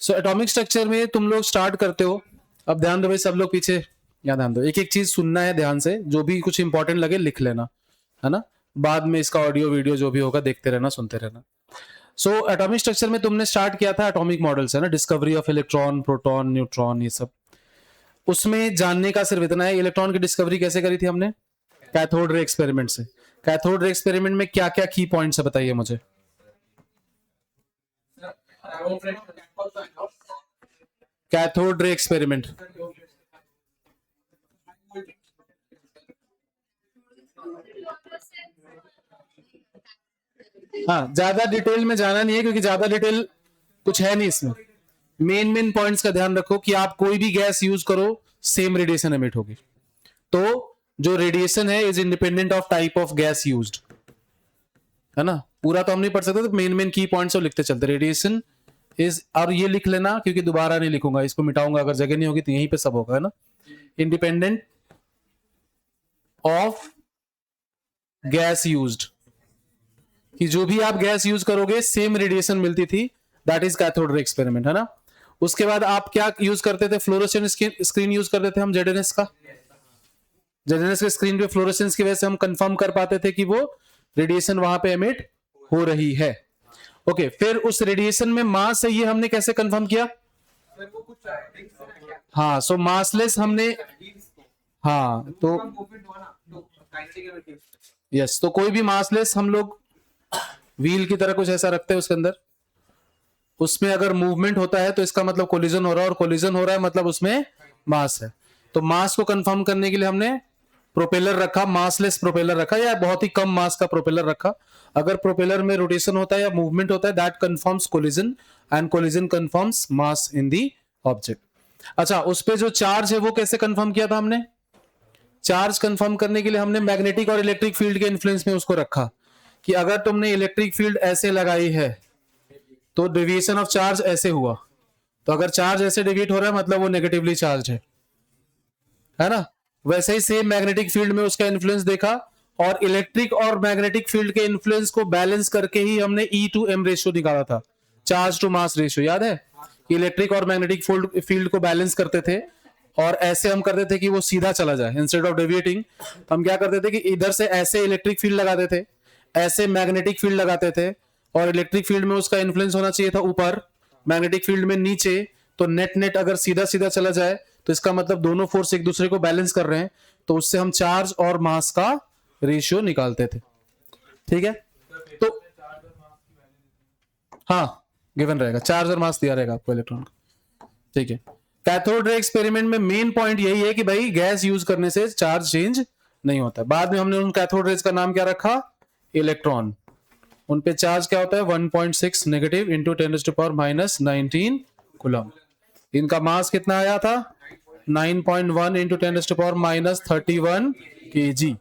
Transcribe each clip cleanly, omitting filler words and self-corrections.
So atomic structure में तुम लोग स्टार्ट करते हो। अब ध्यान दो भाई, सब लोग पीछे यहाँ ध्यान दो, एक एक चीज सुनना है ध्यान से, जो भी कुछ इंपॉर्टेंट लगे लिख लेना, है ना। बाद में इसका ऑडियो वीडियो जो भी होगा देखते रहना, सुनते रहना। सो एटॉमिक स्ट्रक्चर में तुमने स्टार्ट किया था एटॉमिक मॉडल्स, है ना, discovery of electron, proton, neutron, ये सब। उसमें जानने का सिर्फ इतना है, इलेक्ट्रॉन की डिस्कवरी कैसे करी थी हमने? कैथोड रे एक्सपेरिमेंट से। कैथोड रे एक्सपेरिमेंट में क्या क्या की पॉइंट्स है बताइए मुझे। कैथोड रे एक्सपेरिमेंट, हाँ, ज्यादा डिटेल में जाना नहीं है क्योंकि ज्यादा डिटेल कुछ है नहीं इसमें। मेन पॉइंट्स का ध्यान रखो कि आप कोई भी गैस यूज करो सेम रेडिएशन एमिट होगी। तो जो रेडिएशन है is independent of type of gas used, है ना। पूरा तो हम नहीं पढ़ सकते, तो मेन की पॉइंट्स लिखते चलते। रेडिएशन इज, और ये लिख लेना क्योंकि दोबारा नहीं लिखूंगा, इसको मिटाऊंगा, अगर जगह नहीं होगी तो यहीं पे सब होगा, है ना। इंडिपेंडेंट ऑफ गैस यूज्ड, कि जो भी आप गैस यूज करोगे सेम रेडिएशन मिलती थी, that is cathode ray experiment, है ना। उसके बाद आप क्या यूज करते थे? फ्लोरोसेंट स्क्रीन यूज करते थे हम, जेडएनएस का। जेडएनएस के स्क्रीन पे फ्लोरोसेंस की वजह से हम कंफर्म कर पाते थे कि वो रेडिएशन वहां पे एमिट हो रही है। ओके, फिर उस रेडिएशन में मास है ये हमने कैसे कंफर्म किया? हाँ, सो मासलेस हमने, हाँ तो यस, तो कोई भी मासलेस हम लोग व्हील की तरह कुछ ऐसा रखते हैं उसके अंदर, उसमें अगर मूवमेंट होता है तो इसका मतलब कोलिजन हो रहा है, और कोलिजन हो रहा है मतलब उसमें मास है। तो मास को कंफर्म करने के लिए हमने प्रोपेलर रखा, मासलेस प्रोपेलर रखा, या बहुत ही कम मास का प्रोपेलर रखा। अगर प्रोपेलर में रोटेशन होता है या मूवमेंट होता है, that confirms collision, and collision confirms mass in the object. अच्छा, उस पे जो चार्ज है वो कैसे कंफर्म किया था हमने? चार्ज कंफर्म करने के लिए हमने मैग्नेटिक और इलेक्ट्रिक फील्ड के इन्फ्लुएंस में उसको रखा, कि अगर तुमने इलेक्ट्रिक फील्ड ऐसे लगाई है तो डेविएशन ऑफ चार्ज ऐसे हुआ, तो अगर चार्ज ऐसे डेविएट हो रहा है मतलब वो नेगेटिवली चार्ज है ना। वैसे ही सेम मैग्नेटिक फील्ड में उसका इन्फ्लुएंस देखा, और इलेक्ट्रिक और मैग्नेटिक फील्ड के इन्फ्लुएंस को बैलेंस करके ही हमने E/M रेशियो निकाला था, चार्ज टू मास रेशियो, याद है? इलेक्ट्रिक और मैग्नेटिक फील्ड को बैलेंस करते थे, और ऐसे हम करते थे कि वो सीधा चला जाए, इंस्टेड ऑफ डेविएटिंग हम क्या करते थे कि इधर से ऐसे इलेक्ट्रिक फील्ड लगाते थे, ऐसे मैग्नेटिक फील्ड लगाते थे, और इलेक्ट्रिक फील्ड में उसका इन्फ्लुएंस होना चाहिए था ऊपर, मैग्नेटिक फील्ड में नीचे। तो नेट अगर सीधा सीधा चला जाए तो इसका मतलब दोनों फोर्स एक दूसरे को बैलेंस कर रहे हैं, तो उससे हम चार्ज और मास का रेशियो निकालते थे। ठीक है, तो हाँ, गिवन रहेगा, चार्ज और मास दिया रहेगा आपको इलेक्ट्रॉन का। ठीक है, कैथोड रे एक्सपेरिमेंट में मेन पॉइंट यही है कि भाई गैस यूज करने से चार्ज चेंज नहीं होता। बाद में हमने उन कैथोड रेज का नाम क्या रखा? इलेक्ट्रॉन। उन पे चार्ज क्या होता है? 1.6 नेगेटिव इंटू 10⁻⁻19 कूलम। इनका मास कितना आया था? 9.1 इंटू 10⁻31 kg।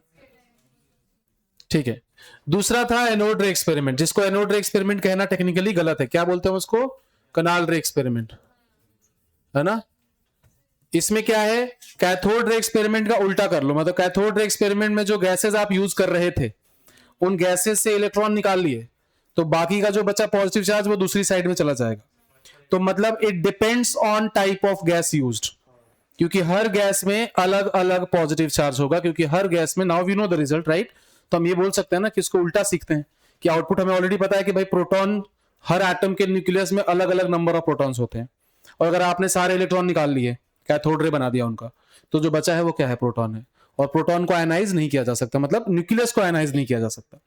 ठीक है, दूसरा था एनोड रे एक्सपेरिमेंट, जिसको एनोड रे एक्सपेरिमेंट कहना टेक्निकली गलत है। क्या बोलते हैं उसको? कनाल रे एक्सपेरिमेंट, है ना। इसमें क्या है? कैथोड रे एक्सपेरिमेंट का उल्टा कर लो, मतलब कैथोड रे एक्सपेरिमेंट में जो गैसेस आप यूज कर रहे थे उन गैसेस से इलेक्ट्रॉन निकाल लिए, तो बाकी का जो बचा पॉजिटिव चार्ज वो दूसरी साइड में चला जाएगा। तो मतलब it depends on type of gas used, क्योंकि हर गैस में अलग अलग पॉजिटिव चार्ज होगा, क्योंकि हर गैस में, now we know the result, right. तो हम ये बोल सकते हैं ना कि इसको उल्टा सीखते हैं, कि आउटपुट हमें ऑलरेडी पता है कि भाई प्रोटॉन, हर एटम के न्यूक्लियस में अलग अलग नंबर ऑफ प्रोटॉन्स होते हैं, और अगर आपने सारे इलेक्ट्रॉन निकाल लिए, कैथोड रे बना दिया उनका, तो जो बचा है वो क्या है? प्रोटॉन है। और प्रोटॉन को आयनाइज नहीं किया जा सकता, मतलब न्यूक्लियस को आयनाइज नहीं किया जा सकता,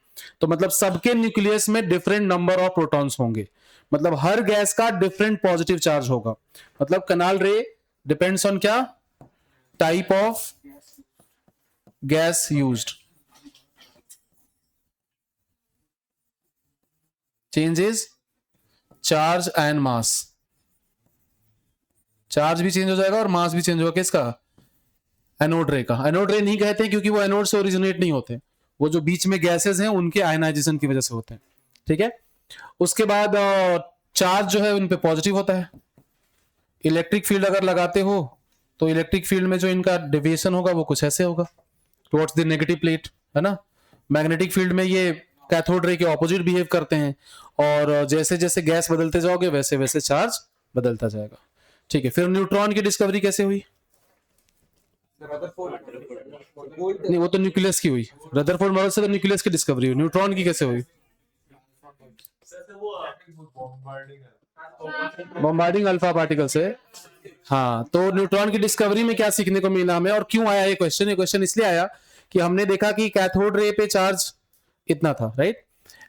तो मतलब सबके न्यूक्लियस में डिफरेंट नंबर ऑफ प्रोटॉन्स होंगे, मतलब हर गैस का डिफरेंट पॉजिटिव चार्ज होगा। मतलब कनाल रे डिपेंड्स ऑन क्या? Type of gas used, changes charge and mass. Charge भी चेंज हो जाएगा और मास भी चेंज होगा। किसका? एनोड रे का। एनोड रे नहीं कहते क्योंकि वो एनोड से ओरिजिनेट नहीं होते, वो जो बीच में गैसेस हैं उनके आयनाइजेशन की वजह से होते हैं। ठीक है, उसके बाद चार्ज जो है उन पे पॉजिटिव होता है। इलेक्ट्रिक फील्ड अगर लगाते हो तो इलेक्ट्रिक फील्ड में जो इनका डेविएशन होगा वो कुछ ऐसे होगा, टुवर्ड्स द नेगेटिव प्लेट, है ना। मैग्नेटिक फील्ड में ये कैथोड रे के ऑपोजिट बिहेव करते हैं, और जैसे जैसे गैस बदलते जाओगे वैसे वैसे चार्ज बदलता जाएगा। ठीक है, फिर न्यूट्रॉन की डिस्कवरी कैसे हुई? नहीं, वो तो न्यूक्लियस की हुई। रदरफोर्ड मॉडल से तो न्यूक्लियस की डिस्कवरी हुई, न्यूट्रॉन की कैसे हुई? बॉम्बार्डिंग अल्फा पार्टिकल से। हाँ, तो न्यूट्रॉन की डिस्कवरी में क्या सीखने को मिला हमें, और क्यों आया ये क्वेश्चन? ये क्वेश्चन इसलिए आया कि हमने देखा कि कैथोड रे पे चार्ज इतना था, राइट?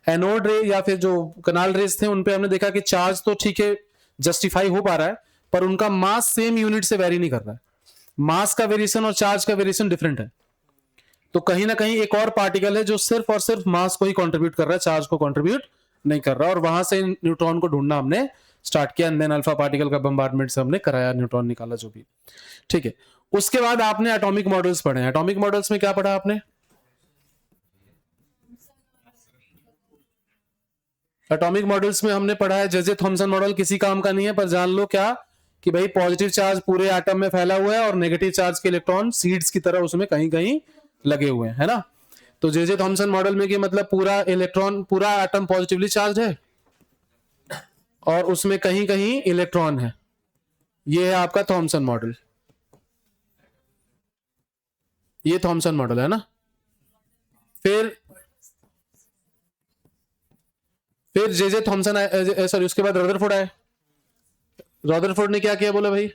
एनोड रे या फिर जो कनाल रेस थे उन पे हमने देखा कि चार्ज तो ठीक है, जस्टिफाई हो पा रहा है, पर उनका मास सेम यूनिट से वेरी नहीं कर रहा है। मास का वेरिएशन और चार्ज का वेरिएशन डिफरेंट है। तो कहीं ना कहीं एक और पार्टिकल है जो सिर्फ और सिर्फ मास को ही कंट्रीब्यूट कर रहा है, चार्ज को कंट्रीब्यूट नहीं कर रहा, और वहां से न्यूट्रॉन को ढूंढना हमने स्टार्ट किया। देन अल्फा पार्टिकल का बम्बार्डमेंट से हमने कराया, न्यूट्रॉन निकाला जो भी। ठीक है, उसके बाद आपने एटॉमिक मॉडल्स पढ़े हैं। एटॉमिक मॉडल्स में क्या पढ़ा आपने? एटॉमिक मॉडल्स में हमने पढ़ा है जे थॉमसन मॉडल किसी काम का नहीं है, पर जान लो क्या कि भाई पॉजिटिव चार्ज पूरे एटम में फैला हुआ है और नेगेटिव चार्ज के इलेक्ट्रॉन सीड्स की तरह उसमें कहीं कहीं लगे हुए हैं, है ना? तो जे थॉमसन मॉडल में कि मतलब पूरा इलेक्ट्रॉन, पूरा एटम पॉजिटिवली चार्ज है और उसमें कहीं कहीं इलेक्ट्रॉन है। ये है आपका थॉमसन मॉडल, ये थॉमसन मॉडल है ना। फिर जे थॉमसन आए, सॉरी, उसके बाद रदरफोर्ड आए। रदरफोर्ड ने क्या किया बोला भाई?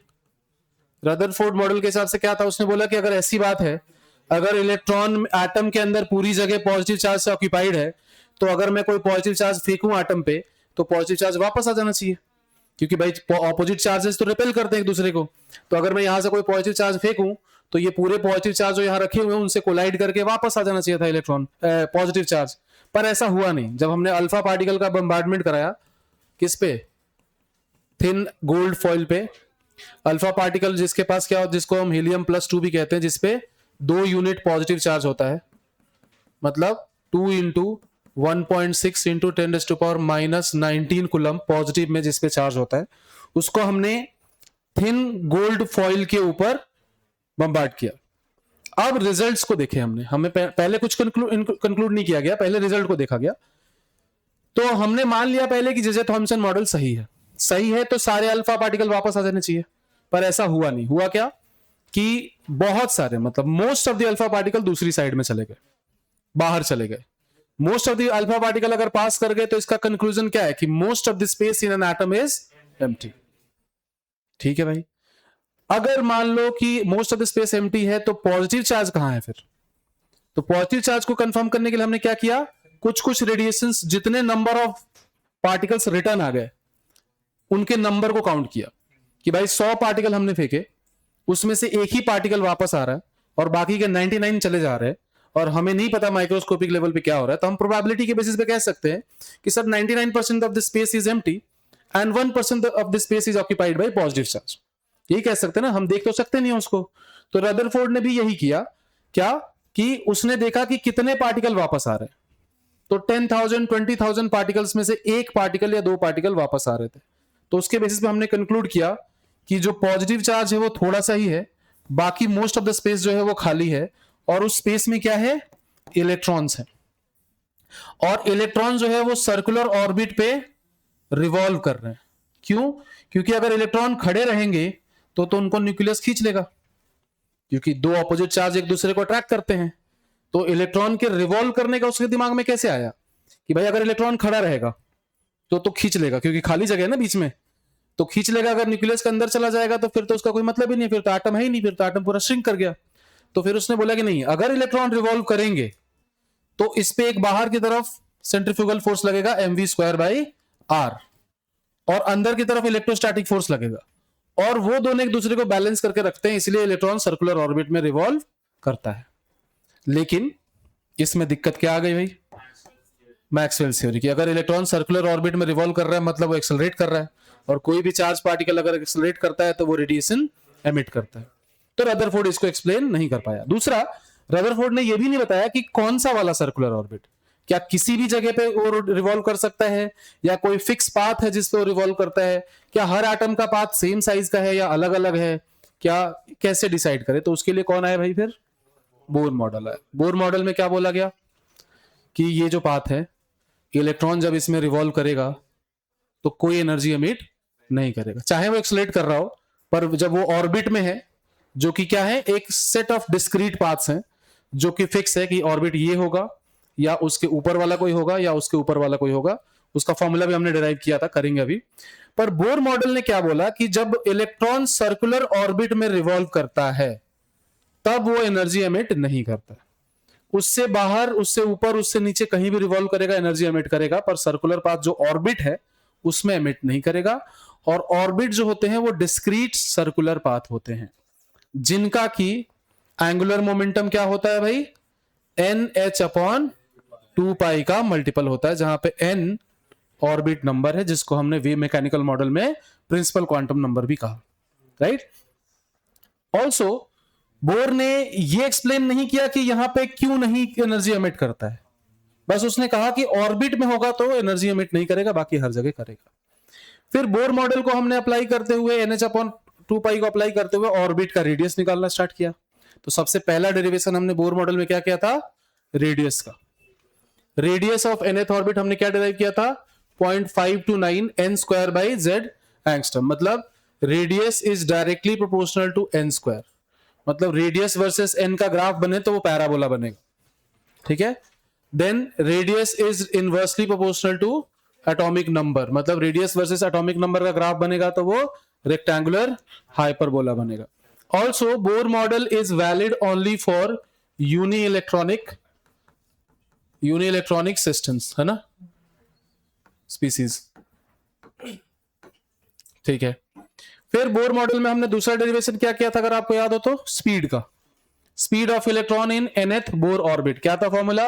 रदरफोर्ड मॉडल के हिसाब से क्या था, उसने बोला कि अगर ऐसी बात है, अगर इलेक्ट्रॉन एटम के अंदर पूरी जगह पॉजिटिव चार्ज से ऑक्यूपाइड है, तो अगर मैं कोई पॉजिटिव चार्ज फेंकूं एटम पे तो पॉजिटिव चार्ज वापस आ जाना चाहिए, क्योंकि भाई ऑपोजिट चार्जेस तो रिपेल करते हैं एक दूसरे को। तो अगर मैं यहां से कोई पॉजिटिव चार्ज फेंकूं तो ये पूरे पॉजिटिव चार्ज जो यहां रखे हुए हैं उनसे कोलाइड करके वापस आ जाना चाहिए था इलेक्ट्रॉन, पॉजिटिव चार्ज। पर ऐसा हुआ नहीं। जब हमने अल्फा पार्टिकल का बम्बार्डमेंट कराया, किस पे? थिन गोल्ड फॉइल पे। अल्फा पार्टिकल जिसके पास क्या, जिसको हम हीलियम +2 भी कहते हैं, जिसपे 2 यूनिट पॉजिटिव चार्ज होता है, मतलब 2 इंटू 1.6 इंटू 10⁻⁻19 कूलम पॉजिटिव में जिसपे चार्ज होता है, उसको हमने थिन गोल्ड फॉइल के ऊपर बम्बार्ड किया। अब रिजल्ट्स को देखे हमने, हमें पहले कुछ कंक्लूड नहीं किया गया, पहले रिजल्ट को देखा गया। तो हमने मान लिया पहले कि जे थॉमसन मॉडल सही है। सही है तो सारे अल्फा पार्टिकल वापस आ जाने चाहिए, पर ऐसा हुआ नहीं। हुआ क्या कि बहुत सारे, मतलब most of the alpha particle दूसरी साइड में चले गए, बाहर चले गए। Most of the alpha particle अगर पास कर गए तो इसका कंक्लूजन क्या है कि most of the space in an atom is empty. ठीक है भाई, अगर मान लो कि most of the space empty है तो पॉजिटिव चार्ज कहां है फिर? तो पॉजिटिव चार्ज को कंफर्म करने के लिए हमने क्या किया, कुछ कुछ रेडिएशंस, जितने नंबर ऑफ पार्टिकल्स रिटर्न आ गए उनके नंबर को काउंट किया कि भाई 100 पार्टिकल हमने फेंके, उसमें से एक ही पार्टिकल वापस आ रहा है और बाकी के 99 चले जा रहे हैं, और हमें नहीं पता माइक्रोस्कोपिक लेवल पे क्या हो रहा है। तो हम प्रोबेबिलिटी के बेसिस पे कह सकते हैं कि sir 99% of the space is empty and 1% of the space is occupied by positive charge. यही कह सकते हैं ना, हम देख तो सकते नहीं उसको। तो रदरफोर्ड ने भी यही किया, क्या कि उसने देखा कि कितने पार्टिकल वापस आ रहे हैं। तो 10,000 20,000 पार्टिकल्स में से एक पार्टिकल या 2 पार्टिकल वापस आ रहे थे। तो उसके बेसिस पे हमने कंक्लूड किया कि जो पॉजिटिव चार्ज है वो थोड़ा सा ही है, बाकी मोस्ट ऑफ द स्पेस जो है वो खाली है, और उस स्पेस में क्या है, इलेक्ट्रॉन्स है। और इलेक्ट्रॉन जो है वो सर्कुलर ऑर्बिट पे रिवॉल्व कर रहे हैं। क्यों? क्योंकि अगर इलेक्ट्रॉन खड़े रहेंगे तो उनको न्यूक्लियस खींच लेगा, क्योंकि दो ऑपोजिट चार्ज एक दूसरे को अट्रैक्ट करते हैं। तो इलेक्ट्रॉन के रिवॉल्व करने का उसके दिमाग में कैसे आया कि भाई अगर इलेक्ट्रॉन खड़ा रहेगा तो खींच लेगा, क्योंकि खाली जगह है ना बीच में, तो खींच लेगा। अगर न्यूक्लियस के अंदर चला जाएगा तो फिर तो उसका कोई मतलब ही नहीं, फिर तो एटम है ही नहीं, फिर तो एटम पूरा श्रिंक कर गया। तो फिर उसने बोला कि नहीं, अगर इलेक्ट्रॉन रिवॉल्व करेंगे तो इस पे एक बाहर की तरफ सेंट्रीफ्यूगल फोर्स लगेगा mv²/r, और अंदर की तरफ इलेक्ट्रोस्टैटिक फोर्स लगेगा, और वो दोनों एक दूसरे को बैलेंस करके रखते हैं, इसलिए इलेक्ट्रॉन सर्कुलर ऑर्बिट में रिवॉल्व करता है। लेकिन इसमें दिक्कत क्या आ गई भाई, मैक्सवेल थ्योरी की। अगर इलेक्ट्रॉन सर्कुलर ऑर्बिट में रिवॉल्व कर रहा है मतलब वो एक्सेलरेट कर रहा है, और कोई भी चार्ज पार्टिकल अगर एक्सेलरेट करता है तो वो रेडिएशन एमिट करता है। तो रदरफोर्ड इसको एक्सप्लेन नहीं कर पाया। दूसरा, रदरफोर्ड ने यह भी नहीं बताया कि कौन सा वाला सर्कुलर ऑर्बिट, क्या किसी भी जगह पे वो रिवॉल्व कर सकता है, या कोई फिक्स पाथ है जिस पे वो रिवॉल्व करता है, क्या हर एटम का पाथ सेम साइज का है या अलग अलग है, क्या, कैसे डिसाइड करे? तो उसके लिए कौन आया भाई, फिर बोर मॉडल है। बोर मॉडल में क्या बोला गया कि ये जो पाथ है, इलेक्ट्रॉन जब इसमें रिवॉल्व करेगा तो कोई एनर्जी एमिट नहीं करेगा, चाहे वो एक्सलेट कर रहा हो, पर जब वो ऑर्बिट में है, जो कि क्या है, एक सेट ऑफ डिस्क्रीट पाथ्स हैं जो कि फिक्स है कि ऑर्बिट ये होगा या उसके ऊपर वाला कोई होगा या उसके ऊपर वाला कोई होगा। उसका फॉर्मूला भी हमने डिराइव किया था, करेंगे अभी। पर बोर मॉडल ने क्या बोला कि जब इलेक्ट्रॉन सर्कुलर ऑर्बिट में रिवॉल्व करता है तब वो एनर्जी एमिट नहीं करता। उससे बाहर, उससे ऊपर, उससे नीचे कहीं भी रिवॉल्व करेगा, एनर्जी एमिट करेगा, पर सर्कुलर पाथ जो ऑर्बिट है उसमें एमिट नहीं करेगा। और ऑर्बिट जो होते हैं वो डिस्क्रीट सर्कुलर पाथ होते हैं, जिनका की एंगुलर मोमेंटम क्या होता है भाई, NH/2π का मल्टीपल होता है, जहां पे n ऑर्बिट नंबर है, जिसको हमने वेव मैकेनिकल मॉडल में प्रिंसिपल क्वांटम नंबर भी कहा, राइट। ऑल्सो बोर ने ये एक्सप्लेन नहीं किया कि यहां पे क्यों नहीं एनर्जी एमिट करता है, बस उसने कहा कि ऑर्बिट में होगा तो एनर्जी एमिट नहीं करेगा, बाकी हर जगह करेगा। फिर बोर मॉडल को हमने अप्लाई करते हुए, NH/2π को अप्लाई करते हुए ऑर्बिट का रेडियस निकालना स्टार्ट किया। तो सबसे पहला डेरिवेशन हमने बोर मॉडल में क्या किया था, रेडियस का। रेडियस ऑफ nth ऑर्बिट हमने क्या डिराइव किया था, 0.529 n² एंगस्ट्रम। मतलब radius is directly proportional to n square. मतलब रेडियस वर्सेस n का ग्राफ बने तो वो पैराबोला बनेगा, ठीक है। Then radius is inversely proportional to atomic number. मतलब रेडियस वर्सेस एटॉमिक नंबर का ग्राफ बनेगा तो वो रेक्टेंगुलर हाइपरबोला बनेगा। Also, Bohr model is valid only for uni-electronic systems, है ना, species, ठीक है। फिर बोर मॉडल में हमने दूसरा डेरिवेशन क्या किया था, अगर आपको याद हो तो, स्पीड का। Speed of electron in nth Bohr orbit क्या था फॉर्मूला,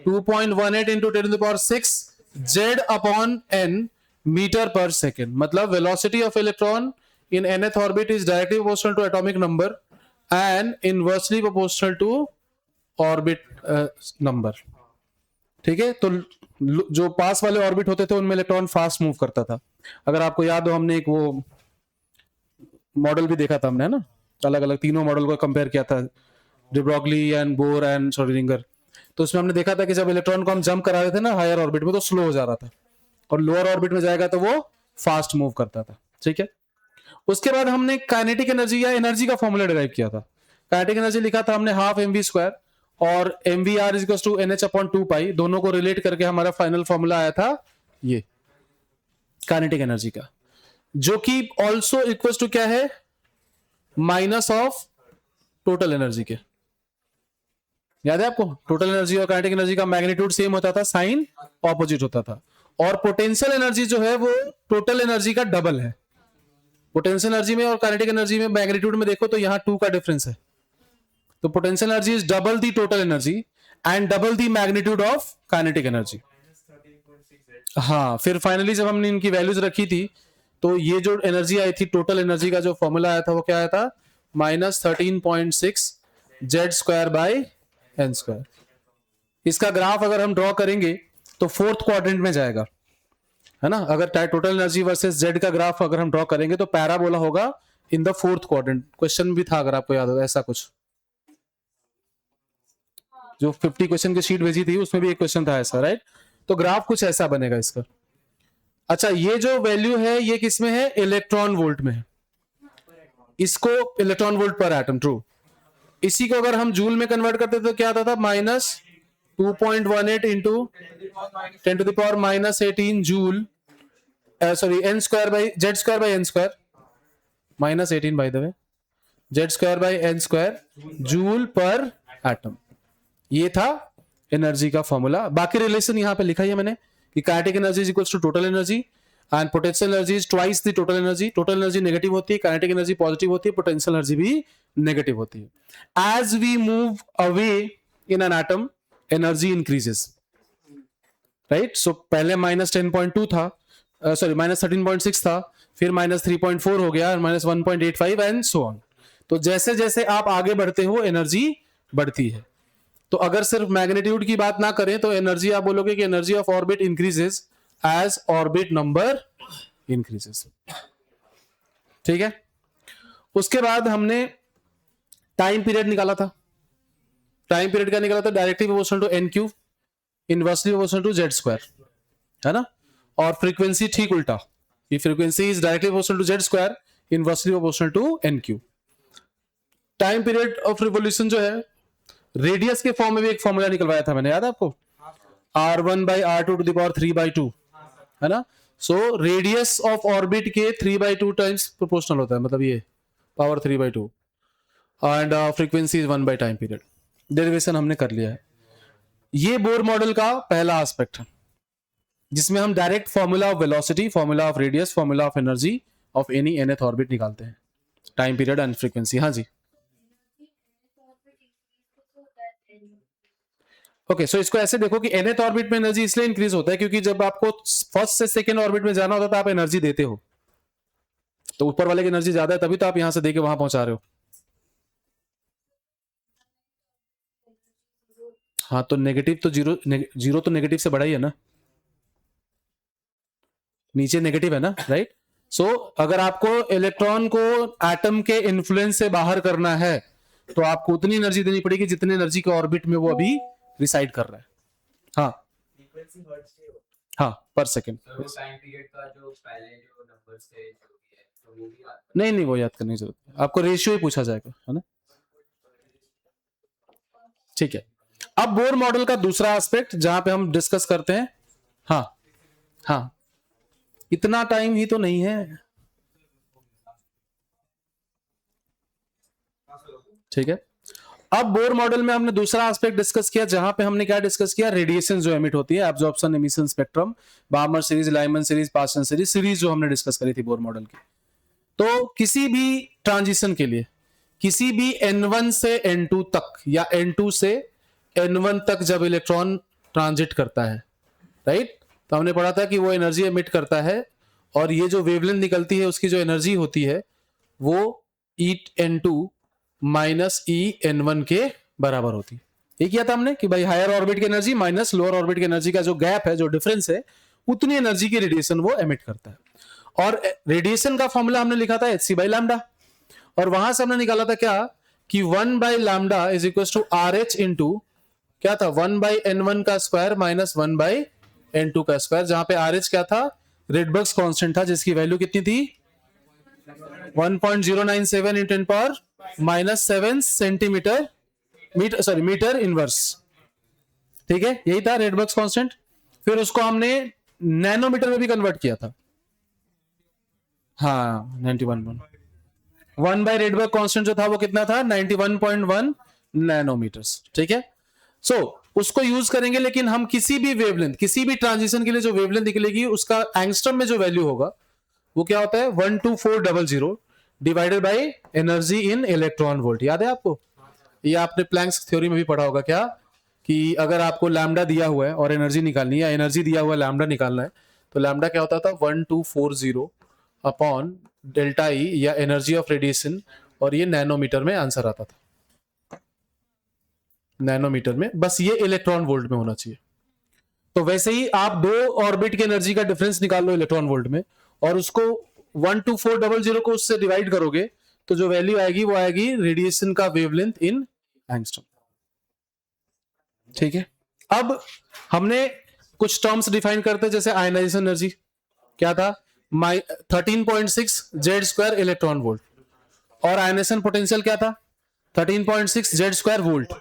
2.18 into 10⁶ Z/n मीटर पर सेकेंड। मतलब velocity of electron in nth orbit is directly proportional to atomic number and inversely proportional to orbit number, ठीक है। तो जो पास वाले ऑर्बिट होते थे उनमें इलेक्ट्रॉन फास्ट मूव करता था। अगर आपको याद हो, हमने एक वो मॉडल भी देखा था हमने, है ना, अलग अलग तीनों मॉडल को कंपेयर किया था, de Broglie and bore and Schrodinger. तो उसमें हमने देखा था कि जब इलेक्ट्रॉन को हम जंप करा रहे थे ना हायर ऑर्बिट में तो स्लो हो जा रहा था, और लोअर ऑर्बिट में जाएगा तो वो फास्ट मूव करता था, ठीक है। उसके बाद हमने काइनेटिक एनर्जी या एनर्जी का फॉर्मूला डिराइव किया था। काइनेटिक एनर्जी लिखा था हमने 12 mv² और mvr = NH/2π। दोनों को रिलेट करके हमारा फाइनल फॉर्मूला आया था ये काइनेटिक एनर्जी का, जो कि ऑल्सो इक्वल टू क्या है, माइनस ऑफ टोटल एनर्जी के। याद है आपको, टोटल एनर्जी और काइनेटिक एनर्जी का मैग्नीट्यूड सेम होता था, साइन ऑपोजिट होता था। और पोटेंशियल एनर्जी जो है वो टोटल एनर्जी का डबल है। पोटेंशियल एनर्जी में और काइनेटिक एनर्जी में मैग्नीट्यूड में देखो तो यहां 2 का डिफरेंस है। तो potential energy is double the total energy and double the magnitude of kinetic energy. हाँ, फिर फाइनली जब हमने इनकी वैल्यूज रखी थी तो ये जो एनर्जी आई थी, टोटल एनर्जी का जो फॉर्मूला आया था वो क्या आया था, -13.6 Z²/n²। इसका ग्राफ अगर हम ड्रॉ करेंगे तो 4th क्वाड्रेंट में जाएगा, है ना। अगर टोटल एनर्जी वर्सेस जेड का ग्राफ अगर हम ड्रॉ करेंगे तो पैराबोला होगा in the 4th quadrant. Question भी था अगर आपको याद हो, ऐसा कुछ, जो 50 क्वेश्चन की शीट भेजी थी उसमें भी एक क्वेश्चन था ऐसा, राइट। तो ग्राफ कुछ ऐसा बनेगा इसका। अच्छा, ये जो वैल्यू है ये किसमें है, इलेक्ट्रॉन वोल्ट में है। इसको इलेक्ट्रॉन वोल्ट पर एटम, ट्रू। इसी को अगर हम जूल में कन्वर्ट करते तो क्या आता था, -2.18 into 10⁻⁻18 joule, sorry Z²/n², -18 by the way, Z²/n² joule पर एटम। ये था एनर्जी का फॉर्मूला। बाकी रिलेशन यहां पे लिखा है मैंने कि kinetic energy is equals to total energy and potential energy is twice the total energy. Total energy negative होती है, काइनेटिक एनर्जी पॉजिटिव होती है, पोटेंशियल एनर्जी भी नेगेटिव होती है। As we move away in an atom energy increases, right. So पहले -10.2 था, sorry -13.6 था, फिर -3.4 हो गया, -1.85 एंड सो ऑन। तो जैसे जैसे आप आगे बढ़ते हो एनर्जी बढ़ती है। तो अगर सिर्फ मैग्नीट्यूड की बात ना करें तो एनर्जी आप बोलोगे कि energy of orbit increases as orbit number increases, ठीक है। उसके बाद हमने टाइम पीरियड निकाला था। टाइम पीरियड का निकाला था directly proportional to n³, inversely proportional to Z², है ना। और फ्रीक्वेंसी ठीक उल्टा, कि frequency is directly proportional to Z square, inversely proportional to n cube. Time period of revolution जो है रेडियस के फॉर्म में भी एक फॉर्मूला निकलवाया था मैंने, याद है आपको, r1 by r2 to the power 3/2, है ना। सो रेडियस ऑफ ऑर्बिट के 3/2 टाइम्स प्रोपोर्शनल होता है, मतलब ये power 3/2, and frequency is 1 by time period. Derivation हमने कर लिया है। ये बोर मॉडल का पहला एस्पेक्ट है जिसमें हम direct formula of velocity, formula of radius, formula of energy of any nth orbit निकालते हैं, टाइम पीरियड एंड फ्रीक्वेंसी। हाँ जी, ओके। सो इसको ऐसे देखो कि nth ऑर्बिट में एनर्जी इसलिए इंक्रीज होता है क्योंकि जब आपको फर्स्ट से सेकेंड ऑर्बिट में जाना होता है तो आप एनर्जी देते हो, तो ऊपर वाले की एनर्जी ज्यादा है तभी तो आप यहां से देके वहां पहुंचा रहे हो। हाँ, तो नेगेटिव तो जीरो तो नेगेटिव से बड़ा ही है ना, नीचे नेगेटिव है ना, राइट। सो अगर आपको इलेक्ट्रॉन को एटम के इन्फ्लुएंस से बाहर करना है तो आपको उतनी एनर्जी देनी पड़ेगी जितनी एनर्जी के ऑर्बिट में वो अभी रिसाइड कर रहा है। हाँ हाँ, पर सेकेंड। नहीं, वो याद करने की जरूरत है, आपको रेशियो ही पूछा जाएगा, है ना, ठीक है। अब बोर मॉडल का दूसरा एस्पेक्ट जहां पे हम डिस्कस करते हैं, हाँ हाँ, इतना टाइम ही तो नहीं है, ठीक है। अब बोर मॉडल में हमने दूसरा एस्पेक्ट डिस्कस किया जहां पे हमने क्या डिस्कस किया, रेडिएशन जो एमिट होती है, absorption, emission spectrum, Balmer series, Lyman series, Paschen series जो हमने डिस्कस करी थी बोर मॉडल की। तो किसी भी ट्रांजिशन के लिए, किसी भी n1 से n2 तक या n2 से n1 तक जब इलेक्ट्रॉन ट्रांजिट करता है, राइट, तो हमने पढ़ा था कि वो एनर्जी एमिट करता है और ये जो वेवलेंथ निकलती है उसकी जो एनर्जी होती है वो E_n2 माइनस E_n1 के बराबर होती है। ये किया था हमने कि भाई हायर ऑर्बिट की एनर्जी माइनस लोअर ऑर्बिट की एनर्जी का जो गैप है, जो डिफरेंस है, उतनी एनर्जी की रेडिएशन वो एमिट करता है। और रेडिएशन का फॉर्मूला हमने लिखा था hc/λ, और वहां से हमने निकाला था क्या कि 1/λ is equal to RH into क्या था, 1/n1 का स्क्वायर माइनस 1/n2 का स्क्वायर, जहां पे RH क्या था, रेडबर्ग्स कांस्टेंट था, जिसकी वैल्यू कितनी थी 1.097 × 10⁻⁻7 सेंटीमीटर मीटर इनवर्स, ठीक है, यही था रेडबर्ग्स कांस्टेंट। फिर उसको हमने नैनोमीटर में भी कन्वर्ट किया था, हाँ 91 बाय रेडबर्ग कांस्टेंट जो था वो कितना था 91.1 नैनोमीटर्स, ठीक है। सो उसको यूज करेंगे, लेकिन हम किसी भी वेवलेंथ, किसी भी ट्रांजिशन के लिए जो वेवलेंथ निकलेगी उसका एंगस्ट्रम में जो वैल्यू होगा वो क्या होता है 12400 divided by energy in electron volt. याद है आपको, ये आपने प्लैंक्स थ्योरी में भी पढ़ा होगा क्या, कि अगर आपको लैम्डा दिया हुआ है और एनर्जी निकालनी है, या एनर्जी दिया हुआ है लैम्डा निकालना है, तो लैम्डा क्या होता था 1240 अपॉन डेल्टा ई या एनर्जी ऑफ रेडिएशन, और ये नैनोमीटर में आंसर आता था, नैनोमीटर में, बस ये इलेक्ट्रॉन वोल्ट में होना चाहिए। तो वैसे ही आप दो ऑर्बिट की एनर्जी का डिफरेंस निकाल लो इलेक्ट्रॉन वोल्ट में, और उसको 12400 को उससे डिवाइड करोगे तो जो वैल्यू आएगी वो आएगी रेडिएशन का वेवलेंथ इन एंगस्ट्रॉम, ठीक है। अब हमने कुछ टर्म्स डिफाइन करते हैं, जैसे आयनाइजेशन एनर्जी क्या था 13.6 Z² इलेक्ट्रॉन वोल्ट, और आयनाइजेशन पोटेंशियल क्या था 13.6 Z² वोल्ट,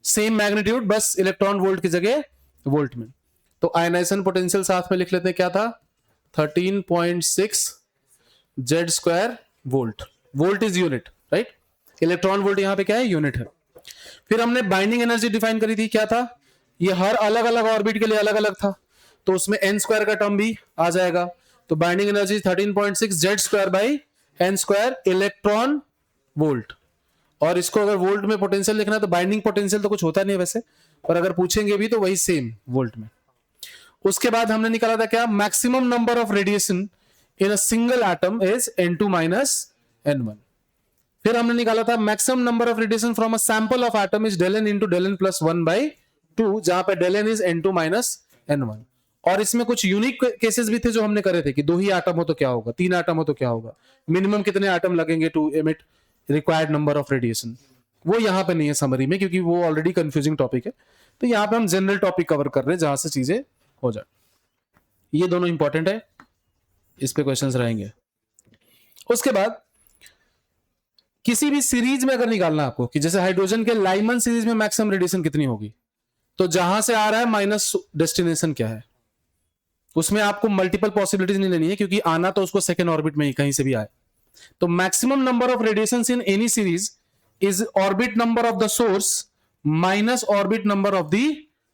सेम मैग्नीट्यूड बस इलेक्ट्रॉन वोल्ट की जगह वोल्ट में। तो आयनाइजेशन पोटेंशियल साथ में लिख लेते हैं, क्या था 13.6 Z² volt, volt is unit, right, electron volt यहां पे क्या है, यूनिट है। फिर हमने बाइंडिंग एनर्जी डिफाइन करी थी, क्या था, ये हर अलग अलग ऑर्बिट के लिए अलग अलग था, तो उसमें n² का टर्म भी आ जाएगा। तो binding energy 13.6 Z² by n² electron volt, और इसको अगर वोल्ट में पोटेंशियल लिखना है तो बाइंडिंग पोटेंशियल तो कुछ होता नहीं है वैसे, पर अगर पूछेंगे भी तो वही सेम वोल्ट में। उसके बाद हमने निकाला था क्या, maximum number of radiation in a single atom is n2 - n1। फिर हमने निकाला था maximum number of radiation from a sample of atom is del n into del n plus 1/2, जहां पे del n is n2 - n1। और इसमें कुछ unique cases भी थे जो हमने करे थे कि 2 ही एटम हो तो क्या होगा, 3 एटम हो तो क्या होगा, मिनिमम कितने एटम लगेंगे to emit required number of radiation, वो यहां पे नहीं है समरी में क्योंकि वो ऑलरेडी कंफ्यूजिंग टॉपिक है। तो यहां पे हम जनरल टॉपिक कवर कर रहे हैं जहां से चीजें हो जाए, ये दोनों इंपॉर्टेंट है। इस पे क्वेश्चंस रहेंगे। उसके बाद किसी भी सीरीज में अगर निकालना आपको कि जैसे हाइड्रोजन के लाइमन सीरीज में मैक्सिमम रेडिएशन कितनी होगी, तो जहां से आ रहा है माइनस डेस्टिनेशन क्या है, उसमें आपको मल्टीपल पॉसिबिलिटीज नहीं लेनी है, क्योंकि आना तो उसको सेकेंड ऑर्बिट में ही कहीं से भी आए। तो maximum number of radiations in any series is orbit number of the source minus orbit number of the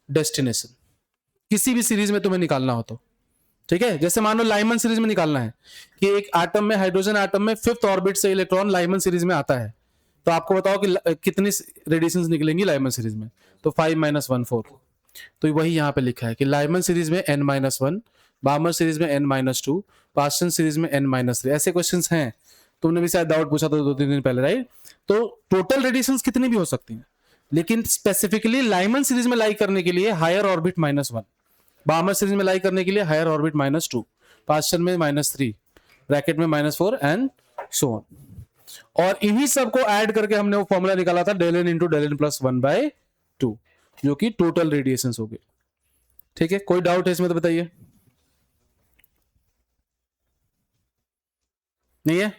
destination, किसी भी सीरीज में तुम्हें निकालना हो तो। ठीक है, जैसे मान लो लाइमन सीरीज में निकालना है कि एक एटम में, हाइड्रोजन एटम में 5th ऑर्बिट से इलेक्ट्रॉन लाइमन सीरीज में आता है, तो आपको बताओ कि कितनी रेडिएशंस निकलेंगी लाइमन सीरीज में, तो 5 - 1 4। तो वही यहां पे लिखा है कि लाइमन सीरीज में n-1, बामर सीरीज में n-2, पास्टन सीरीज में n-3। ऐसे क्वेश्चंस हैं, तुमने भी शायद डाउट पूछा था 2-3 दिन पहले, राइट। तो टोटल रेडिएशंस कितनी भी हो सकती हैं, लेकिन स्पेसिफिकली लाइमन सीरीज में लाई करने के लिए हायर ऑर्बिट -1, बामर सीरीज में लाई करने के लिए हायर ऑर्बिट -2, पास्टन में -3, ब्रैकेट में -4 एंड सो ऑन। और इन्हीं सबको ऐड करके हमने वो फॉर्मूला निकाला था del n into del n plus 1/2, जो कि टोटल रेडिएशंस हो गए। ठीक है, कोई डाउट है इसमें तो बताइए। नहीं है,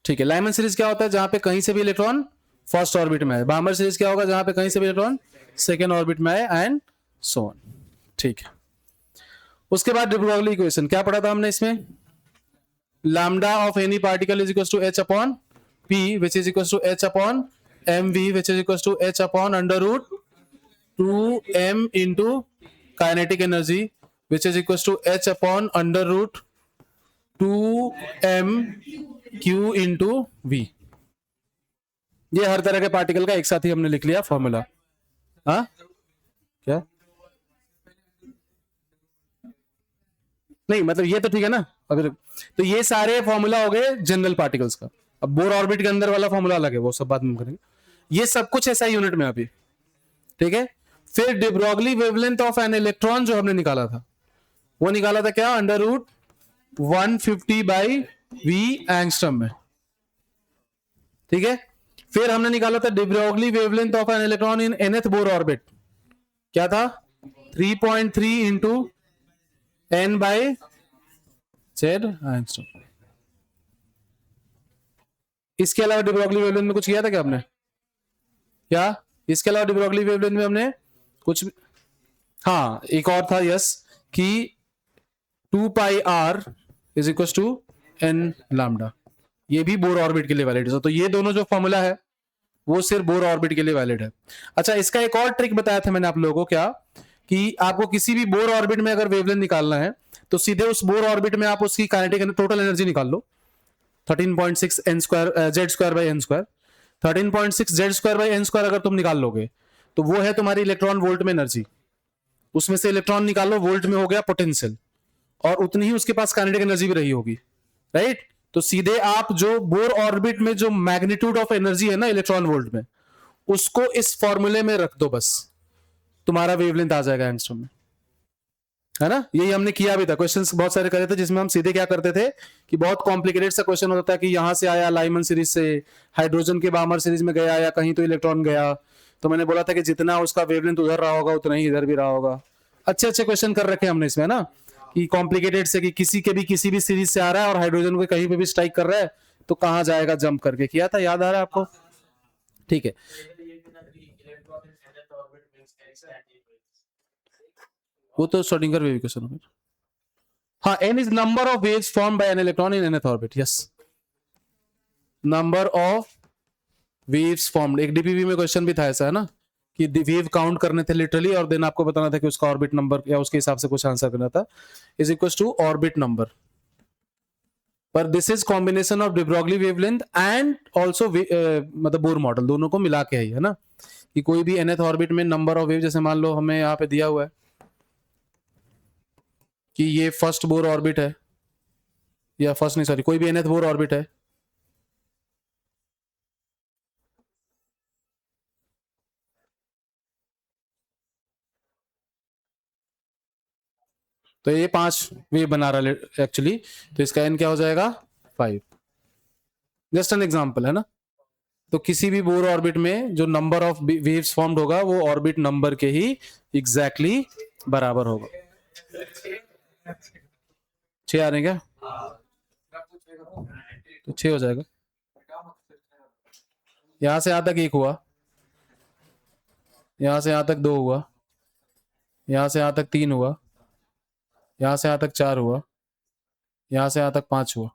ठीक है। लाइमन सीरीज क्या होता है, जहां पे कहीं से भी इलेक्ट्रॉन फर्स्ट ऑर्बिट में है। बामर सीरीज क्या होगा, जहां पे कहीं से भी इलेक्ट्रॉन सेकेंड ऑर्बिट में है एंड सो ऑन। ठीक है, उसके बाद de Broglie इक्वेशन क्या पढ़ा था हमने इसमें, lambda of any particle is equal to h upon p which is equals to h upon mv which is equals to h upon under root 2m into kinetic energy which is equals to h upon under root 2m q into v। ये हर तरह के particle का एक साथ ही हमने लिख लिया formula. हाँ क्या नहीं, मतलब ये तो ठीक है ना। अगर तो ये सारे फॉर्मूला हो गए जनरल पार्टिकल्स का। अब बोर ऑर्बिट के अंदर वाला फॉर्मूला अलग है, वो सब बाद में करेंगे। ये सब कुछ ऐसा यूनिट में अभी, ठीक है। फिर de Broglie wavelength of an electron जो हमने निकाला था, वो निकाला था क्या, अंडर रूट 150/v एंगस्ट्रम में। ठीक है, फिर हमने निकाला था de Broglie wavelength of an electron in nth Bohr orbit, क्या था 3.3 इंटू n/z एंगस्ट्रम। इसके अलावा de Broglie वेवलेंथ में कुछ किया था क्या आपने, क्या इसके अलावा de Broglie वेवलेंथ में हमने कुछ, हाँ एक और था, यस, कि 2πr is equal to n lambda, ये भी बोर ऑर्बिट के लिए वैलिड है। तो ये दोनों जो फॉर्मूला है वो सिर्फ बोर ऑर्बिट के लिए वैलिड है। अच्छा, इसका एक और ट्रिक बताया था मैंने आप लोगों को, क्या कि आपको किसी भी बोर ऑर्बिट में अगर वेवलेंथ निकालना है तो सीधे उस बोर ऑर्बिट में आप उसकी काइनेटिक टोटल एनर्जी निकाल लो, 13.6 z²/n²। 13.6 z²/n² अगर तुम निकाल लोगे तो वो है तुम्हारी इलेक्ट्रॉन वोल्ट में एनर्जी, उसमें से इलेक्ट्रॉन निकालो, वोल्ट में हो गया पोटेंशियल, और उतनी ही उसके पास काइनेटिक एनर्जी भी रही होगी, राइट। तो सीधे आप जो बोर ऑर्बिट में जो मैग्नीट्यूड ऑफ एनर्जी है ना इलेक्ट्रॉन वोल्ट में, उसको इस फॉर्मूले में रख दो, बस तुम्हारा वेवलेंथ आ जाएगा एंगस्ट्रॉम में, है ना। यही हमने किया भी था, क्वेश्चंस बहुत सारे करे थे जिसमें हम सीधे क्या करते थे कि बहुत कॉम्प्लिकेटेड सा क्वेश्चन होता था कि यहां से आया लाइमन सीरीज से, हाइड्रोजन के बामर सीरीज में गया, या कहीं तो इलेक्ट्रॉन गया, तो मैंने बोला था कि जितना उसका वेवलेंथ उधर रहा होगा उतना ही इधर भी रहा होगा। अच्छे अच्छे क्वेश्चन कर रखे हमने इसमें ना, कि कॉम्प्लिकेटेड से कि किसी भी सीरीज से आ रहा है और हाइड्रोजन को कहीं पे भी स्ट्राइक कर रहा है तो कहां जाएगा जंप करके, किया था, याद आ रहा है आपको। ठीक है, वो तो श्रोडिंगर वेव इक्वेशन होगा। हाँ, n is number of waves formed by an electron in nth orbit, yes, number of waves formed. एक डीपीवी में क्वेश्चन भी था ऐसा, है ना, कि वेव काउंट करने थे लिटरली, और देन आपको बताना था कि उसका ऑर्बिट नंबर या उसके हिसाब से कुछ आंसर करना था, is equal to orbit number. पर this is combination of de Broglie wavelength and also मतलब बोर मॉडल, दोनों को मिला के है ना, कि कोई भी nth ऑर्बिट में नंबर ऑफ वेव, जैसे मान लो हमें यहाँ पे दिया हुआ है कि ये फर्स्ट बोर ऑर्बिट है, या फर्स्ट नहीं सॉरी, कोई भी nth बोर ऑर्बिट है, तो ये 5 वेव बना रहा है एक्चुअली, तो इसका n क्या हो जाएगा 5, जस्ट एन एग्जांपल है ना। तो किसी भी बोर ऑर्बिट में जो नंबर ऑफ वेव्स फॉर्म्ड होगा वो ऑर्बिट नंबर के ही एग्जैक्टली बराबर होगा। 6 आ रहे हैं क्या? तो 6 हो जाएगा। यहां से यहां तक 1 हुआ, यहां से यहां तक 2 हुआ, यहां से यहां तक 3 हुआ, यहां से यहां तक 4 हुआ, यहां से यहां तक 5 हुआ।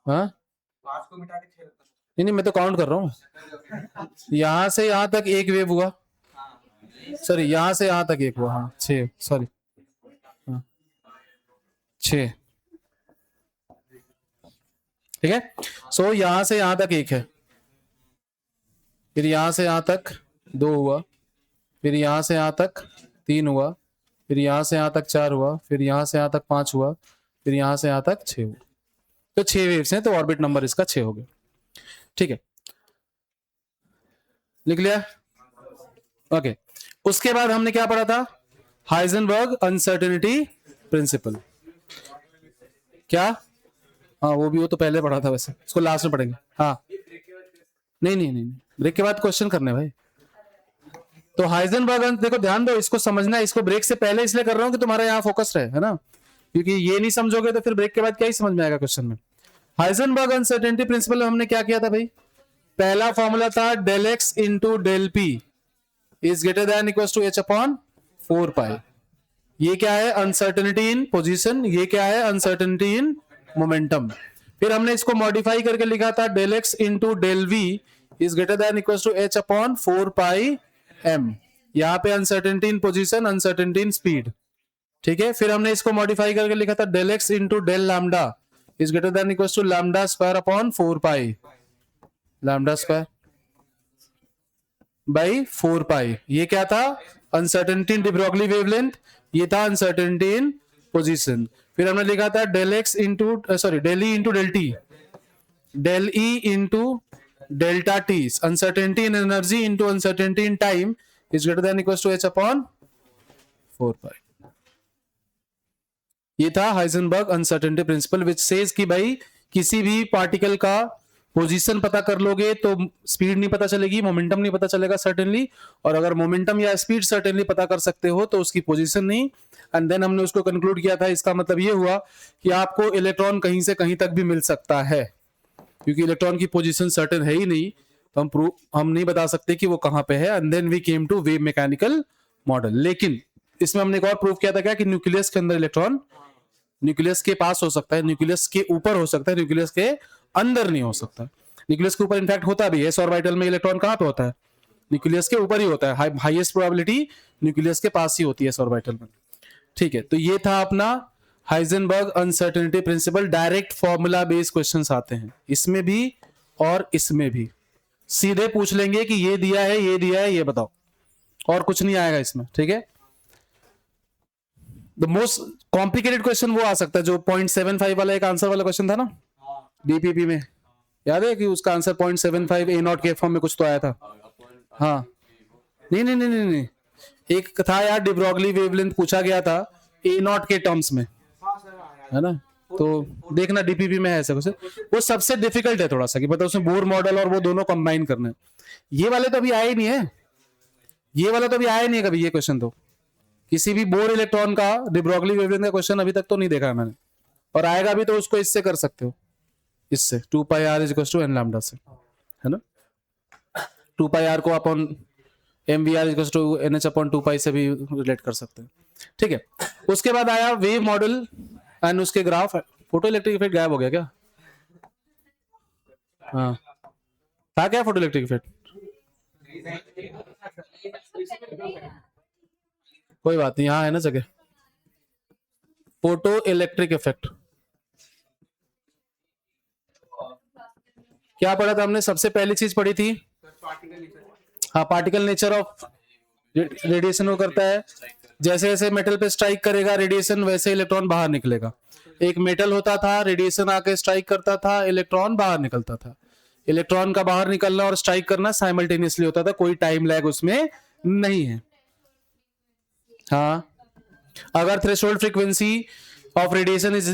हाँ नहीं नहीं, मैं तो काउंट कर रहा हूँ। यहां से यहां तक 1 वेव हुआ, सॉरी यहां से यहां तक 1 हुआ, हाँ 6, सॉरी हाँ 6, ठीक है। सो यहां से यहां तक 1 है, फिर यहां से यहां तक 2 हुआ, फिर यहां से यहां तक 3 हुआ, फिर यहां से यहां तक 4 हुआ, फिर यहां से यहां तक 5 हुआ, फिर यहां से यहां तक 6 हुआ। तो 6 वेव्स हैं, तो ऑर्बिट नंबर इसका 6 हो गया, ठीक है, लिख लिया। ओके, उसके बाद हमने क्या पढ़ा था? Heisenberg uncertainty principle. क्या? हाँ वो भी, वो तो पहले पढ़ा था, वैसे इसको लास्ट में पढ़ेंगे। हाँ नहीं नहीं नहीं, ब्रेक के बाद क्वेश्चन करने भाई। तो हाइजेनबर्ग, देखो ध्यान दो, इसको समझना है, इसको ब्रेक से पहले इसलिए कर रहा हूं कि तुम्हारा यहाँ फोकस रहे, है ना, क्योंकि ये नहीं समझोगे तो फिर ब्रेक के बाद क्या ही समझ में आएगा क्वेश्चन में। हाइजेनबर्ग अनसर्टेनिटी प्रिंसिपल में हमने क्या किया था भाई? पहला फॉर्मूला था del x into del p is greater than equal to h upon 4 pi. ये क्या है? Uncertainty in position. ये क्या है? Uncertainty in momentum. फिर हमने इसको मॉडिफाई करके लिखा था del x into del v is greater than equal to h upon 4 pi m. यहाँ पे uncertainty in position, uncertainty in speed, ठीक है। फिर हमने इसको मॉडिफाई करके लिखा था del x into del lambda is greater than equal to lambda square upon 4 pi, lambda square by 4 pi. ये क्या था? Uncertainty in de Broglie wavelength, ये था अनसर्टेनिटी इन पोजीशन। फिर हमने लिखा था del x into sorry del E into del t, del E into delta t, uncertainty in energy into uncertainty in time is greater than equal to h upon 4 pi. ये था Heisenberg uncertainty principle which says कि भाई किसी भी particle का position पता कर लोगे तो स्पीड नहीं पता चलेगी, मोमेंटम नहीं पता चलेगा सर्टेनली, और अगर मोमेंटम या स्पीड सर्टेनली पता कर सकते हो तो उसकी पोजीशन नहीं। एंड देन हमने उसको कंक्लूड किया था, इसका मतलब ये हुआ कि आपको इलेक्ट्रॉन कहीं से कहीं तक भी मिल सकता है, क्योंकि इलेक्ट्रॉन की पोजीशन सर्टेन है ही नहीं, तो हम नहीं बता सकते कि वो कहां पे है। And then we came to wave mechanical model. लेकिन इसमें हमने एक और प्रूव किया था क्या, कि न्यूक्लियस के अंदर इलेक्ट्रॉन न्यूक्लियस के पास हो सकता है, न्यूक्लियस के ऊपर हो सकता है, न्यूक्लियस के अंदर नहीं हो सकता। न्यूक्लियस के ऊपर इनफैक्ट होता भी है, एस ऑर्बिटल में इलेक्ट्रॉन कहां पे होता है? न्यूक्लियस के ऊपर ही होता है। हाईएस्ट प्रोबेबिलिटी न्यूक्लियस के पास ही होती है एस ऑर्बिटल में, ठीक है। तो ये था अपना Heisenberg uncertainty principle. Direct formula based questions आते हैं इसमें भी और इसमें भी, सीधे पूछ लेंगे कि ये दिया है, ये दिया है, ये बताओ, और कुछ नहीं आएगा इसमें, ठीक है। द मोस्ट कॉम्प्लिकेटेड क्वेश्चन वो आ सकता है जो 0.75 वाला एक आंसर वाला क्वेश्चन था ना डीपीपी में, याद है कि उसका आंसर 0.75 ए नॉट के फॉर्म में कुछ तो आया था। हाँ नहीं नहीं नहीं नहीं, नहीं। एक था यार, डी ब्रोगली वेवलेंथ पूछा गया था ए नॉट के टर्म्स में, है ना, तो देखना डीपीपी में है ऐसा कुछ। वो सबसे डिफिकल्ट है थोड़ा सा, कि मतलब उसमें बोर मॉडल और वो दोनों कंबाइन करने। ये वाले तो अभी आए ही नहीं है, ये वाला तो अभी आया नहीं है कभी, ये क्वेश्चन तो किसी भी बोर इलेक्ट्रॉन का डी ब्रोगली वेवलेंथ का क्वेश्चन अभी तक तो नहीं देखा है मैंने, और आएगा भी तो उसको इससे कर सकते हो, इससे 2 pi r is to n lambda से, है ना। 2 पाई आर को अपन m v r is to n h upon 2 pi से भी रिलेट कर सकते हैं, ठीक है। उसके बाद आया वेव मॉडल एंड उसके ग्राफ। फोटो इलेक्ट्रिक इफेक्ट गायब हो गया क्या? हाँ था क्या फोटो इलेक्ट्रिक इफेक्ट? कोई बात नहीं, यहाँ है ना जगह। फोटो इलेक्ट्रिक इफेक्ट क्या पढ़ा था हमने? सबसे पहली चीज पढ़ी थी, हाँ, पार्टिकल नेचर ऑफ रेडिएशन वो करता है, जैसे जैसे मेटल पे स्ट्राइक करेगा रेडिएशन वैसे इलेक्ट्रॉन बाहर निकलेगा। एक मेटल होता था, रेडिएशन आके स्ट्राइक करता था, इलेक्ट्रॉन बाहर निकलता था। इलेक्ट्रॉन का बाहर निकलना और स्ट्राइक करना साइमल्टेनियसली होता था, कोई टाइम लैग उसमें नहीं है। हाँ, अगर threshold frequency of radiation is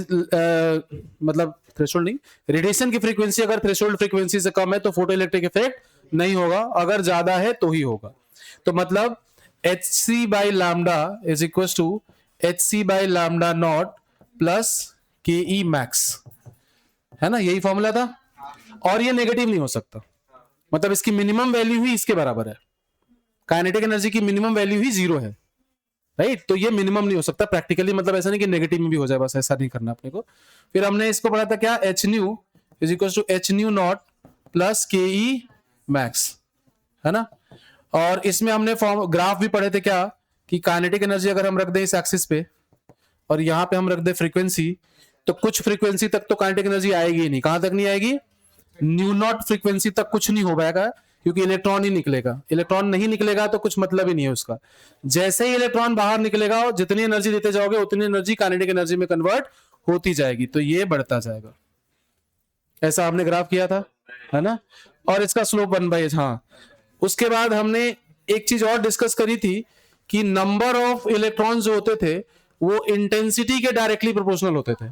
मतलब थ्रेशोल्ड नहीं, रेडिएशन की फ्रीक्वेंसी अगर थ्रेशोल्ड फ्रीक्वेंसी से कम है तो फोटो इलेक्ट्रिक इफेक्ट नहीं होगा, अगर ज्यादा है तो ही होगा। तो मतलब h c by lambda is equal to h c by lambda not plus K E max, है ना, यही फॉर्मूला था। और ये नेगेटिव नहीं हो सकता, मतलब इसकी मिनिमम वैल्यू ही इसके बराबर है, काइनेटिक एनर्जी की मिनिमम वैल्यू ही 0 है, राइट। तो ये मिनिमम नहीं हो सकता प्रैक्टिकली, मतलब ऐसा नहीं कि नेगेटिव में भी हो जाए, बस ऐसा नहीं करना अपने को। फिर हमने इसको पढ़ा था क्या, h nu is equal to h nu not plus K E max, है ना। और इसमें हमने फॉर्म ग्राफ भी पढ़े थे क्या, कि काइनेटिक एनर्जी अगर हम रख दें इस एक्सिस पे और यहां पे हम रख दें फ्रीक्वेंसी, तो कुछ फ्रीक्वेंसी तक तो काइनेटिक एनर्जी आएगी ही नहीं। कहां तक नहीं आएगी, न्यू नॉट फ्रीक्वेंसी तक कुछ नहीं हो पाएगा, क्योंकि इलेक्ट्रॉन ही निकलेगा। इलेक्ट्रॉन नहीं निकलेगा तो कुछ मतलब ही नहीं है उसका। जैसे ही इलेक्ट्रॉन बाहर निकलेगा और जितनी एनर्जी देते जाओगे उतनी एनर्जी काइनेटिक एनर्जी में कन्वर्ट होती जाएगी, तो ये बढ़ता जाएगा। ऐसा हमने ग्राफ किया था, है ना। और इसका स्लोप 1/h। हाँ, उसके बाद हमने एक चीज और डिस्कस करी थी कि नंबर ऑफ इलेक्ट्रॉन्स जो होते थे वो इंटेंसिटी के डायरेक्टली प्रोपोर्शनल होते थे,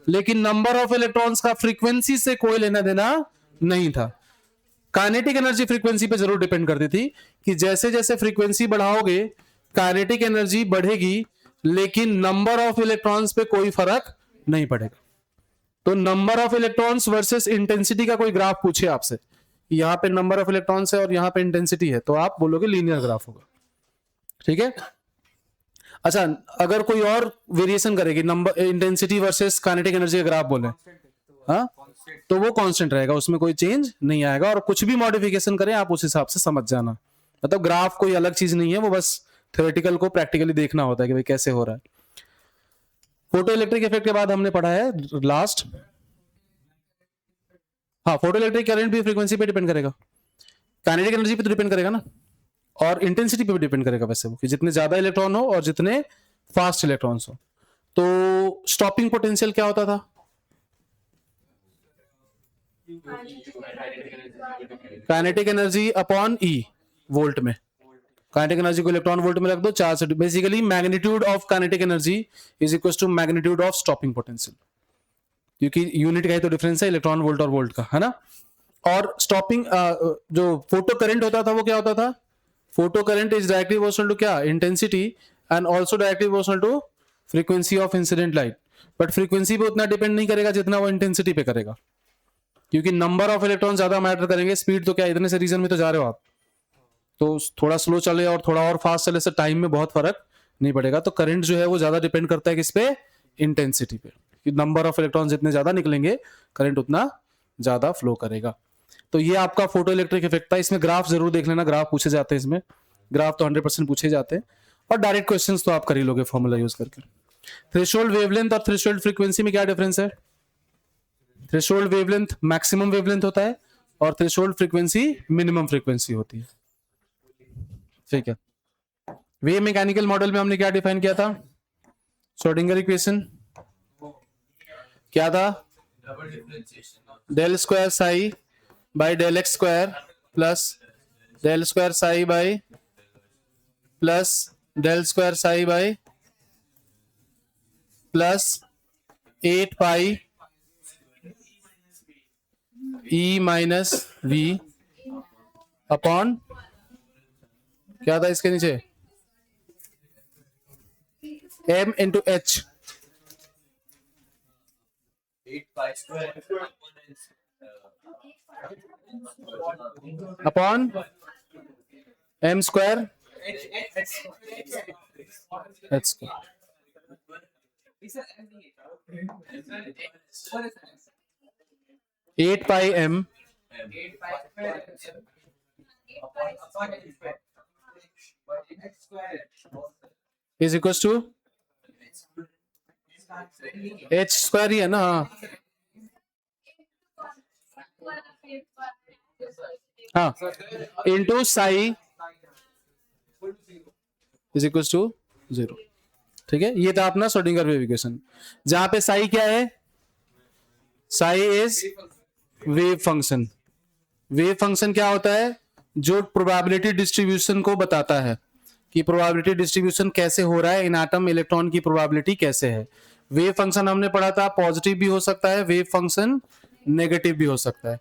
लेकिन नंबर ऑफ इलेक्ट्रॉन्स का फ्रीक्वेंसी से कोई लेना देना नहीं था। काइनेटिक एनर्जी फ्रीक्वेंसी पे जरूर डिपेंड करती थी कि जैसे जैसे फ्रीक्वेंसी बढ़ाओगे काइनेटिक एनर्जी बढ़ेगी, लेकिन नंबर ऑफ इलेक्ट्रॉन्स पे कोई फर्क नहीं पड़ेगा। तो number of electrons versus intensity का कोई ग्राफ पूछे आपसे, यहां पे नंबर ऑफ इलेक्ट्रॉन्स है और यहां पे इंटेंसिटी है, तो आप बोलोगे लीनियर ग्राफ होगा, ठीक है। अच्छा, अगर कोई और वेरिएशन करेगी, number intensity versus kinetic energy का ग्राफ बोले, हाँ, तो वो कांस्टेंट रहेगा, उसमें कोई चेंज नहीं आएगा। और कुछ भी मॉडिफिकेशन करें आप उस हिसाब से समझ जाना, मतलब ग्राफ कोई अलग चीज नहीं है, वो बस थ्योरेटिकल को प्रैक्टिकली देखना होता है कि भाई कैसे हो रहा है। फोटो इलेक्ट्रिक इफेक्ट के बाद हमने पढ़ा है लास्ट, हाँ, फोटो इलेक्ट्रिक करंट भी फ्रीक्वेंसी पे डिपेंड करेगा, काइनेटिक एनर्जी पे तो डिपेंड करेगा ना, और इंटेंसिटी पे भी डिपेंड करेगा वैसे वो, कि जितने ज्यादा इलेक्ट्रॉन हो और जितने फास्ट इलेक्ट्रॉन्स हो। तो स्टॉपिंग पोटेंशियल क्या होता था, kinetic energy upon E volt में। काइनेटिक एनर्जी को इलेक्ट्रॉन वोल्ट में रख दो, चार्ज से basically magnitude of kinetic energy is equal to magnitude of stopping potential, क्योंकि यूनिट का ही तो डिफरेंस है इलेक्ट्रॉन वोल्ट और वोल्ट का, है ना। और स्टॉपिंग जो फोटो करंट होता था वो क्या होता था, photo current is directly proportional to क्या, intensity, and also directly proportional to frequency of incident light. But frequency पे उतना डिपेंड नहीं करेगा जितना वो इंटेंसिटी पे करेगा, क्योंकि नंबर ऑफ इलेक्ट्रॉन ज्यादा मैटर करेंगे। स्पीड तो क्या, इतने से रीजन में तो जा रहे हो आप, तो थोड़ा स्लो चले और थोड़ा और फास्ट चले से टाइम में बहुत फर्क नहीं पड़ेगा। तो करंट जो है वो ज्यादा डिपेंड करता है किस पे, इंटेंसिटी पे, कि नंबर ऑफ इलेक्ट्रॉन जितने ज्यादा निकलेंगे करंट उतना ज्यादा फ्लो करेगा। तो ये आपका फोटो इलेक्ट्रिक इफेक्ट था। इसमें ग्राफ जरूर देख लेना, ग्राफ पूछे जाते हैं इसमें, ग्राफ तो 100% पूछे जाते हैं, और डायरेक्ट क्वेश्चंस तो आप कर ही लोगे फॉर्मूला यूज करके। थ्रेशोल्ड वेवलेंथ और थ्रेशोल्ड फ्रीक्वेंसी में क्या डिफरेंस है, थ्रेशोल्ड वेवलेंथ मैक्सिमम वेवलेंथ होता है और थ्रेशोल्ड फ्रीक्वेंसी मिनिमम फ्रीक्वेंसी होती है, ठीक है। वेव मैकेनिकल मॉडल में हमने क्या डिफाइन किया था, श्रोडिंगर इक्वेशन क्या था, del square psi by del x square plus del square psi by plus del square psi by plus 8 pi e minus v upon क्या था इसके नीचे, m into h upon m square h square. 8 pi m is equal to h square ही है ना, हाँ, into psi is equal to 0, ठीक है। ये था अपना श्रोडिंगर वेव इक्वेशन, जहां पे साई क्या है, Sai is wave function. Wave function क्या होता है, जो प्रोबेबिलिटी डिस्ट्रीब्यूशन को बताता है कि प्रोबेबिलिटी डिस्ट्रीब्यूशन कैसे हो रहा है, इन एटम इलेक्ट्रॉन की प्रोबेबिलिटी कैसे है। वेव फंक्शन हमने पढ़ा था, पॉजिटिव भी हो सकता है वेव फंक्शन, नेगेटिव भी हो सकता है,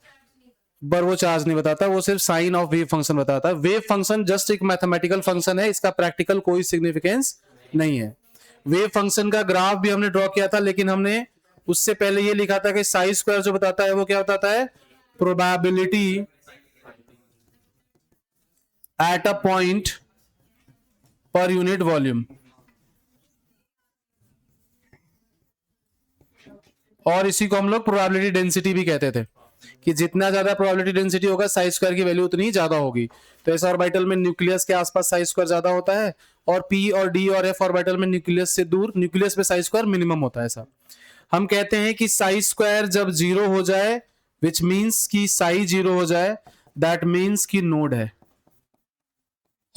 पर वो चार्ज नहीं बताता, वो सिर्फ साइन ऑफ वेव फंक्शन बताता है। वेव फंक्शन जस्ट एक मैथमेटिकल फंक्शन है, इसका प्रैक्टिकल कोई सिग्निफिकेंस नहीं है। वेव फंक्शन का ग्राफ भी हमने ड्रॉ किया था, लेकिन हमने उससे पहले ये लिखा था कि साई स्क्वायर जो बताता है वो क्या बताता है, probability at a point per unit volume. और इसी को हम लोग प्रोबेबिलिटी डेंसिटी भी कहते थे, कि जितना ज्यादा प्रोबेबिलिटी डेंसिटी होगा साई स्क्वायर की वैल्यू उतनी ज्यादा होगी। तो एस ऑर्बिटल में न्यूक्लियस के आसपास साई स्क्वायर ज्यादा होता है, और पी और डी और एफ ऑर्बिटल में न्यूक्लियस से दूर, न्यूक्लियस पे साई स्क्वायर मिनिमम होता है। ऐसा हम कहते हैं कि साई स्क्वायर जब जीरो हो जाए, विच मीन्स कि साई जीरो हो जाए, दैट मीन्स कि नोड है।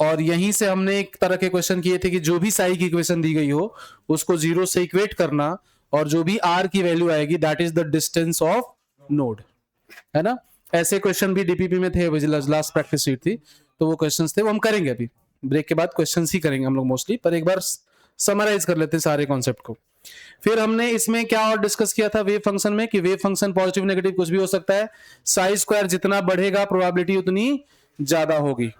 और यहीं से हमने एक तरह के क्वेश्चन किए थे कि जो भी साई की इक्वेशन दी गई हो उसको जीरो से इक्वेट करना, और जो भी आर की वैल्यू आएगी that is the distance of node, है ना। ऐसे क्वेश्चन भी डीपीपी में थे, लास्ट प्रैक्टिस शीट थी, तो वो क्वेश्चंस थे, वो हम करेंगे अभी ब्रेक के बाद, क्वेश्चंस ही करेंगे हम लोग मोस्टली, पर एक बार समराइज कर लेते हैं सारे कॉन्सेप्ट को। फिर हमने इसमें क्या और डिस्कस किया था वेव फंक्शन में, कि वेव फंक्शन पॉजिटिव नेगेटिव कुछ भी हो सकता है, साई स्क्वायर जितना बढ़ेगा प्रोबेबिलिटी उतनी ज्यादा होगी।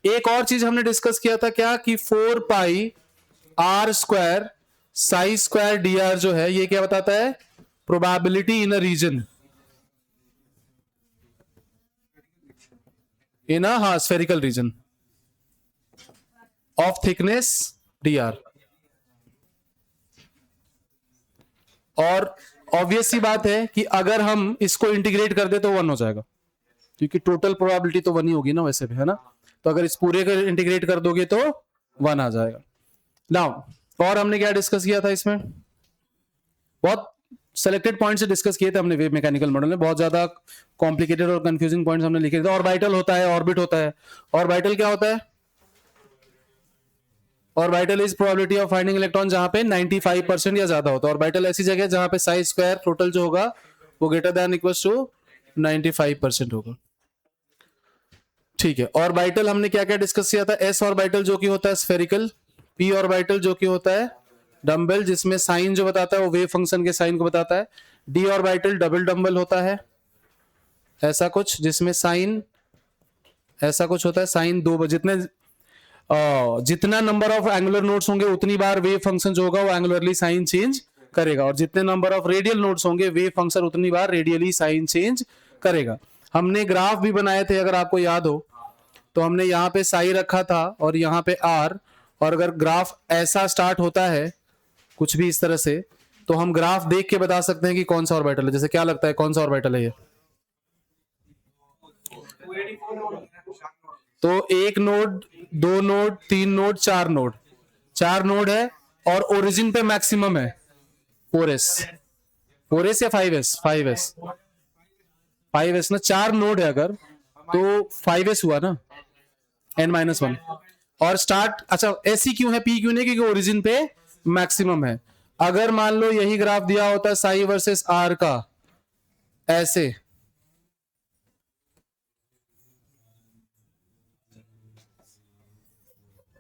एक और चीज हमने डिस्कस किया था क्या, कि 4 pi r square psi square d r जो है ये क्या बताता है, probability in a reason, in a हाँ spherical region of thickness d r. और ऑब्वियस सी बात है कि अगर हम इसको इंटीग्रेट कर दे तो 1 हो जाएगा, क्योंकि टोटल प्रोबेबिलिटी तो 1 ही होगी ना वैसे भी, है ना। तो अगर इस पूरे को इंटीग्रेट कर दोगे तो 1 आ जाएगा। नाउ और हमने क्या डिस्कस किया था इसमें, बहुत सेलेक्टेड पॉइंट से डिस्कस किए थे हमने वेव मैकेनिकल मॉडल में, बहुत ज्यादा कॉम्प्लिकेटेड और कंफ्यूजिंग पॉइंट्स हमने लिखे थे। ऑर्बिटल होता है, ऑर्बिट होता है। ऑर्बिटल क्या होता है, orbital is probability of finding electron जहां पे 95% या ज्यादा होता है। ऑर्बिटल ऐसी जगह जहां पे साई स्क्वायर टोटल जो होगा वो ग्रेटर देन इक्वल्स टू 95% होगा, ठीक है। ऑर्बिटल हमने क्या क्या डिस्कस किया था, एस ऑर्बिटल जो कि होता है स्फेरिकल, पी ऑर्बिटल जो कि होता है डम्बल, जिसमें साइन जो बताता है वो वेव फंक्शन के साइन को बताता है। डी ऑर्बिटल डबल डम्बल होता है, ऐसा कुछ, जिसमें साइन ऐसा कुछ होता है, साइन दो, जितना नंबर ऑफ एंगुलर नोड्स होंगे उतनी बार वेव फंक्शन जो होगा वो एंगुलरली साइन चेंज करेगा, और जितने नंबर ऑफ रेडियल नोड्स होंगे वेव फंक्शन उतनी बार रेडियली साइन चेंज करेगा। हमने ग्राफ भी बनाए थे अगर आपको याद हो, तो हमने यहाँ पे साई रखा था और यहाँ पे आर, और अगर ग्राफ ऐसा स्टार्ट होता है कुछ भी इस तरह से, तो हम ग्राफ देख के बता सकते हैं कि कौन सा ऑर्बिटल है। जैसे क्या लगता है कौन सा ऑर्बिटल है ये, तो एक नोड, दो नोड, तीन नोड, चार नोड, चार नोड है, और ओरिजिन पे मैक्सिमम है 4s, 4s या 5s, 5s, 5s ना, चार नोड है अगर तो 5s हुआ ना, n-1। और स्टार्ट, अच्छा ऐसी क्यों है, p क्यों नहीं, क्योंकि ओरिजिन पे मैक्सिमम है। अगर मान लो यही ग्राफ दिया होता है साई वर्सेस आर का, ऐसे,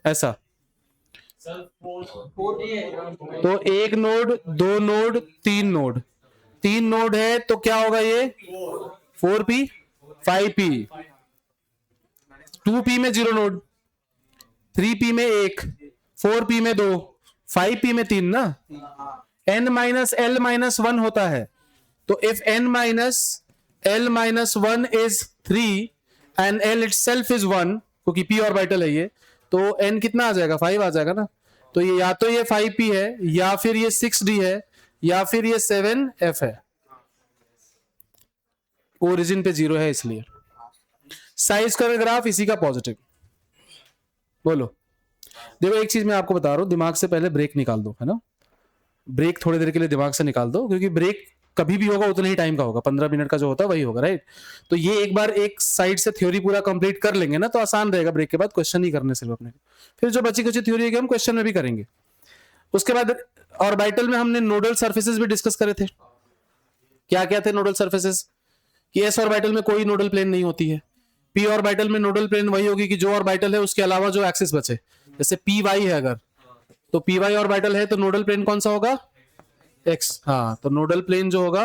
ऐसा, तो एक नोड, दो नोड, तीन नोड, तीन नोड है तो क्या होगा ये 4p, 5p, 2p में 0 नोड, 3p में 1, 4p में 2, 5p में 3 ना, n माइनस l माइनस 1 होता है। तो if n minus l minus 1 is 3 and l itself is 1, क्योंकि p ऑर्बिटल है ये, तो n कितना आ जाएगा, 5 आ जाएगा ना। तो ये या तो ये 5p है, या फिर ये 6d है, या फिर ये 7f है, ओरिजिन पे 0 है इसलिए। साइज का ग्राफ इसी का पॉजिटिव। बोलो, देखो एक चीज मैं आपको बता रहा हूं, दिमाग से पहले ब्रेक निकाल दो, है ना, ब्रेक थोड़ी देर के लिए दिमाग से निकाल दो, क्योंकि ब्रेक कभी भी होगा उतने ही टाइम का होगा, 15 मिनट का जो होता है वही होगा, राइट। तो ये एक बार एक साइड से थ्योरी पूरा कंप्लीट कर लेंगे ना तो आसान रहेगा, ब्रेक के बाद क्वेश्चन ही करने सिर्फ अपने, फिर जो बची कुछ थ्योरी है हम क्वेश्चन में भी करेंगे। उसके बाद ऑर्बिटल में हमने नोडल सर्फेसेस भी डिस्कस करे थे। क्या क्या थे नोडल सर्फेसेस, कि एस ऑर्बिटल में कोई नोडल प्लेन नहीं होती है, पी ऑर्बिटल में नोडल प्लेन वही होगी कि जो ऑर्बिटल है उसके अलावा जो एक्सिस बचे, जैसे पी वाई है अगर, तो पी वाई ऑर्बिटल है तो नोडल प्लेन कौन सा होगा, एक्स, हाँ, तो नोडल प्लेन जो होगा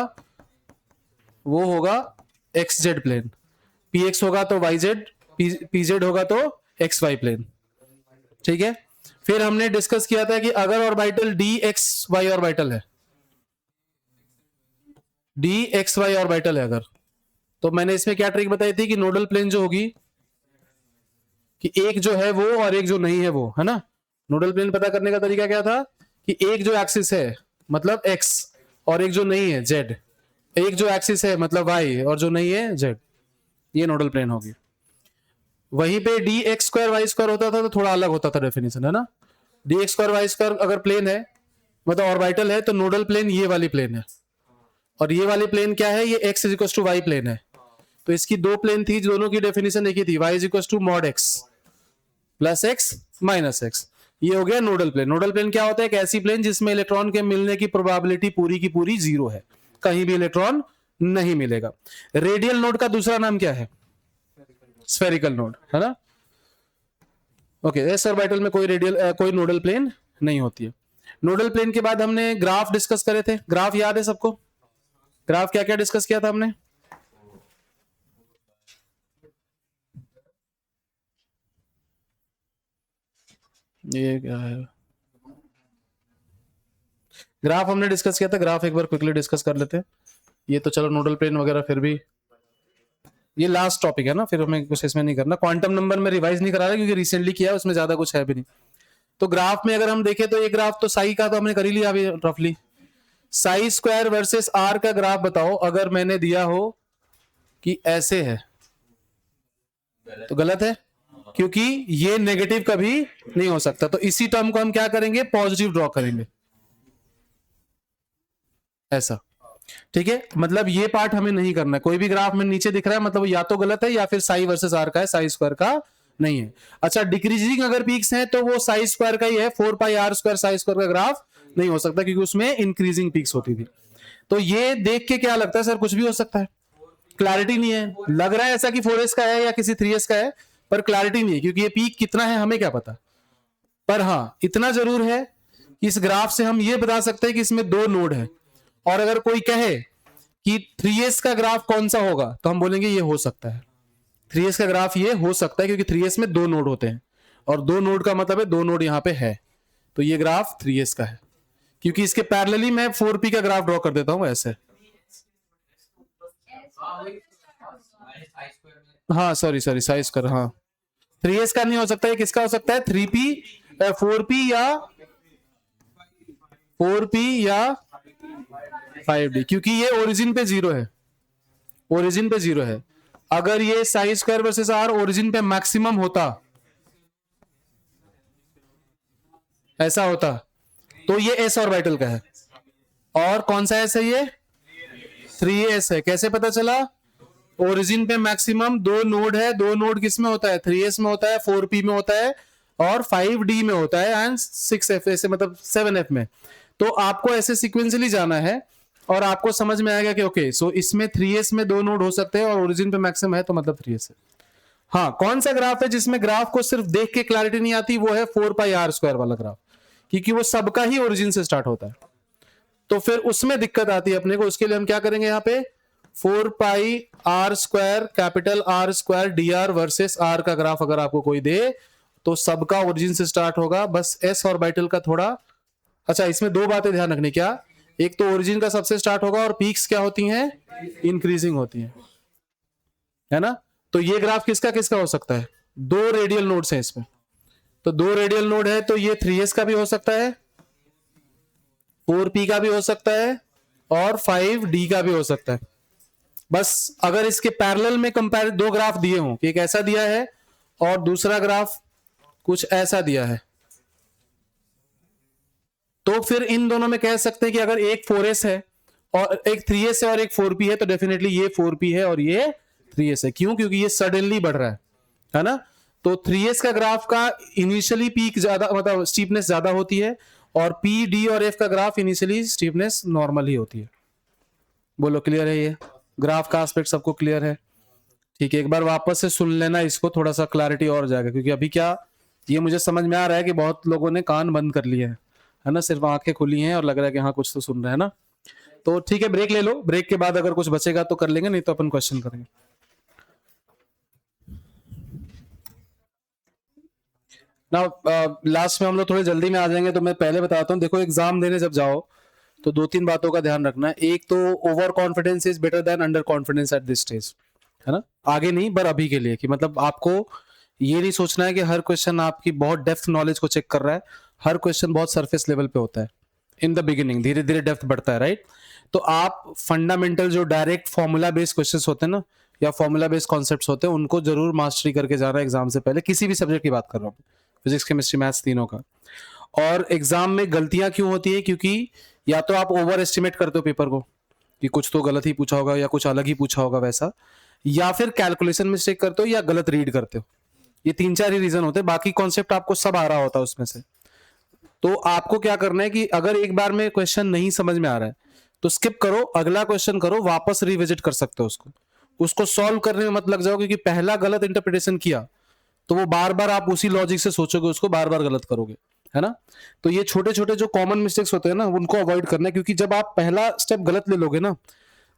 वो होगा x z plane, p x होगा तो वाई जेड, पी जेड होगा तो एक्स वाई प्लेन, ठीक है। फिर हमने डिस्कस किया था कि अगर orbital d x y orbital है, डी एक्स वाई ऑर्बिटल है अगर, तो मैंने इसमें क्या ट्रिक बताई थी कि नोडल प्लेन जो होगी कि एक जो है वो और एक जो नहीं है वो, है ना। नोडल प्लेन पता करने का तरीका क्या था कि एक जो एक्सिस है मतलब x और एक जो नहीं है z, एक जो एक्सिस है मतलब y और जो नहीं है z, ये नोडल प्लेन होगी। वहीं पे d x square y square होता था तो थोड़ा अलग होता था डेफिनेशन, है ना। D x square y square अगर प्लेन है मतलब ऑर्बिटल है तो नोडल प्लेन ये वाली प्लेन है, और ये वाली प्लेन क्या है, ये x is equal to y plane है। तो इसकी दो प्लेन थी, दोनों की डेफिनेशन एक ही थी, y is equal to mod x plus x minus x। ये हो गया नोडल प्लेन। नोडल प्लेन क्या होता है, एक ऐसी प्लेन जिसमें इलेक्ट्रॉन के मिलने की प्रोबेबिलिटी पूरी की पूरी जीरो है, कहीं भी इलेक्ट्रॉन नहीं मिलेगा। रेडियल नोड का दूसरा नाम क्या है, स्फेरिकल नोड, है ना। ओके, एस ऑर्बिटल में कोई रेडियल कोई नोडल प्लेन नहीं होती है। नोडल प्लेन के बाद हमने ग्राफ डिस्कस करे थे, ग्राफ याद है सबको, ग्राफ क्या क्या डिस्कस किया था हमने। ये क्या है, ग्राफ हमने डिस्कस किया था, ग्राफ एक बार क्विकली डिस्कस कर लेते हैं। ये तो चलो नोडल प्लेन वगैरह फिर भी ये लास्ट टॉपिक है ना, फिर हमें कुछ इसमें नहीं करना। क्वांटम नंबर में रिवाइज नहीं करा रहा क्योंकि रिसेंटली किया है, उसमें ज्यादा कुछ है भी नहीं। तो ग्राफ में अगर हम देखें तो ये ग्राफ तो साई का तो हमने कर ही लिया अभी रफली। साई स्क्वायर वर्सेस आर का ग्राफ बताओ अगर मैंने दिया हो कि ऐसे है तो गलत है, क्योंकि ये नेगेटिव कभी नहीं हो सकता। तो इसी टर्म को हम क्या करेंगे, पॉजिटिव ड्रॉ करेंगे ऐसा, ठीक है। मतलब ये पार्ट हमें नहीं करना है, कोई भी ग्राफ में नीचे दिख रहा है मतलब या तो गलत है या फिर साई वर्सेस आर का है, साई स्क्वायर का नहीं है। अच्छा, डिक्रीजिंग अगर पीक्स हैं तो वो साई स्क्वायर का ही है, 4 pi r square psi square का ग्राफ नहीं हो सकता क्योंकि उसमें इंक्रीजिंग पीक्स होती थी। तो ये देख के क्या लगता है सर कुछ भी हो सकता है, क्लैरिटी नहीं है, लग रहा है ऐसा कि 4s का है या किसी 3s का है, पर क्लैरिटी नहीं है क्योंकि ये पीक कितना है हमें क्या पता। पर हाँ इतना जरूर है कि इस ग्राफ से हम ये बता सकते हैं कि इसमें दो नोड है, और अगर कोई कहे कि 3s का ग्राफ कौन सा होगा तो हम बोलेंगे ये हो सकता है, 3s का ग्राफ ये हो सकता है क्योंकि 3s में दो नोड होते हैं, और दो नोड का मतलब है दो नोड यहां पे है, तो ये ग्राफ 3s का है। क्योंकि इसके पैरेलली मैं 4p का ग्राफ ड्रॉ कर देता हूं ऐसे, हाँ सॉरी साइज कर, हाँ 3s का नहीं हो सकता है, किसका हो सकता है 3p 4p या 4p या 5d, क्योंकि ये ओरिजिन पे जीरो है, ओरिजिन पे जीरो है। अगर ये psi square versus r origin पे मैक्सिमम होता, ऐसा होता, तो ये एस ऑर्बिटल का है। और कौन सा एस है, ये 3s है। कैसे पता चला, ओरिजिन पे मैक्सिमम दो नोड है, दो नोड किस में होता है, 3s में होता है, 4p में होता है और 5d में होता है एंड 6f ऐसे मतलब 7f में। तो आपको ऐसे सिक्वेंशियली जाना है और आपको समझ में आएगा कि ओके सो इसमें 3s में दो नोड हो सकते हैं और ओरिजिन पे मैक्सिमम है तो मतलब 3s है। हाँ, कौन सा ग्राफ है जिसमें ग्राफ को सिर्फ देख के क्लैरिटी नहीं आती, वो है 4 पाई आर स्क्वायर वाला ग्राफ, क्योंकि वो सबका ही ओरिजिन से स्टार्ट होता है, तो फिर उसमें दिक्कत आती है अपने को। उसके लिए हम क्या करेंगे, यहाँ पे 4 pi r square capital r square d r versus r का ग्राफ अगर आपको कोई दे तो सबका ओरिजिन से स्टार्ट होगा, बस एस ऑर्बिटल का थोड़ा। अच्छा, इसमें दो बातें ध्यान रखनी, क्या, एक तो ओरिजिन का सबसे स्टार्ट होगा और पीक्स क्या होती हैं, इंक्रीजिंग होती हैं, है ना। तो ये ग्राफ किसका किसका हो सकता है, दो रेडियल नोड्स हैं इसमें, तो दो रेडियल नोड है तो ये 3s का भी हो सकता है, 4p का भी हो सकता है और 5d का भी हो सकता है। बस अगर इसके पैरेलल में कंपेयर दो ग्राफ दिए हों कि एक ऐसा दिया है और दूसरा ग्राफ कुछ ऐसा दिया है, तो फिर इन दोनों में कह सकते हैं कि अगर एक 4s है और एक 3s है और एक 4p है तो डेफिनेटली ये 4p है और ये 3s है। क्यों, क्योंकि ये सडनली बढ़ रहा है ना। तो 3s का ग्राफ का इनिशियली पीक ज्यादा मतलब स्टीपनेस ज्यादा होती है और p d और f का ग्राफ इनिशियली स्टीपनेस नॉर्मल ही होती है। बोलो क्लियर है, ये ग्राफ का एस्पेक्ट सबको क्लियर है, ठीक है। एक बार वापस से सुन लेना इसको, थोड़ा सा क्लैरिटी और जाएगा, क्योंकि अभी क्या ये मुझे समझ में आ रहा है कि बहुत लोगों ने कान बंद कर लिए है ना, सिर्फ आंखें खुली हैं और लग रहा है कि हाँ कुछ तो सुन रहे हैं ना। तो ठीक है, ब्रेक ले लो, ब्रेक के बाद अगर कुछ बचेगा तो कर लेंगे, नहीं तो अपन क्वेश्चन करेंगे। ना लास्ट में हम लोग थोड़े जल्दी में आ जाएंगे, तो मैं पहले बताता हूँ। देखो एग्जाम देने जब जाओ तो 2-3 बातों का ध्यान रखना है। एक तो over confidence is better than under confidence at this stage, है ना। आगे नहीं पर अभी के लिए, कि मतलब आपको ये नहीं सोचना है कि हर क्वेश्चन आपकी बहुत डेप्थ नॉलेज को चेक कर रहा है। हर क्वेश्चन बहुत सरफेस लेवल पे होता है इन द बिगिनिंग, धीरे धीरे डेप्थ बढ़ता है, राइट। तो आप फंडामेंटल जो डायरेक्ट फॉर्मूला बेस्ड क्वेश्चंस होते हैं ना, या फॉर्मूला बेस्ड कॉन्सेप्ट्स होते हैं, उनको जरूर मास्टरी करके जाना एग्जाम से पहले। किसी भी सब्जेक्ट की बात कर रहा हूँ, फिजिक्स केमिस्ट्री मैथ्स तीनों का। और एग्जाम में गलतियां क्यों होती है? क्योंकि या तो आप ओवर एस्टिमेट करते हो पेपर को, कि कुछ तो गलत ही पूछा होगा या कुछ अलग ही पूछा होगा वैसा, या फिर कैलकुलेशन मिस्टेक करते हो या गलत रीड करते हो। ये 3-4 ही रीजन होते हैं, बाकी कॉन्सेप्ट आपको सब आ रहा होता है उसमें से। तो आपको क्या करना है कि अगर एक बार में क्वेश्चन नहीं समझ में आ रहा है तो स्किप करो, अगला क्वेश्चन करो, वापस रिविजिट कर सकते हो उसको सॉल्व करने में मत लग जाओ, क्योंकि पहला गलत इंटरप्रिटेशन किया तो वो बार बार आप उसी लॉजिक से सोचोगे, उसको बार बार गलत करोगे, है ना। तो ये छोटे छोटे जो कॉमन मिस्टेक्स होते हैं ना, उनको अवॉइड करना है, क्योंकि जब आप पहला स्टेप गलत ले लोगे ना,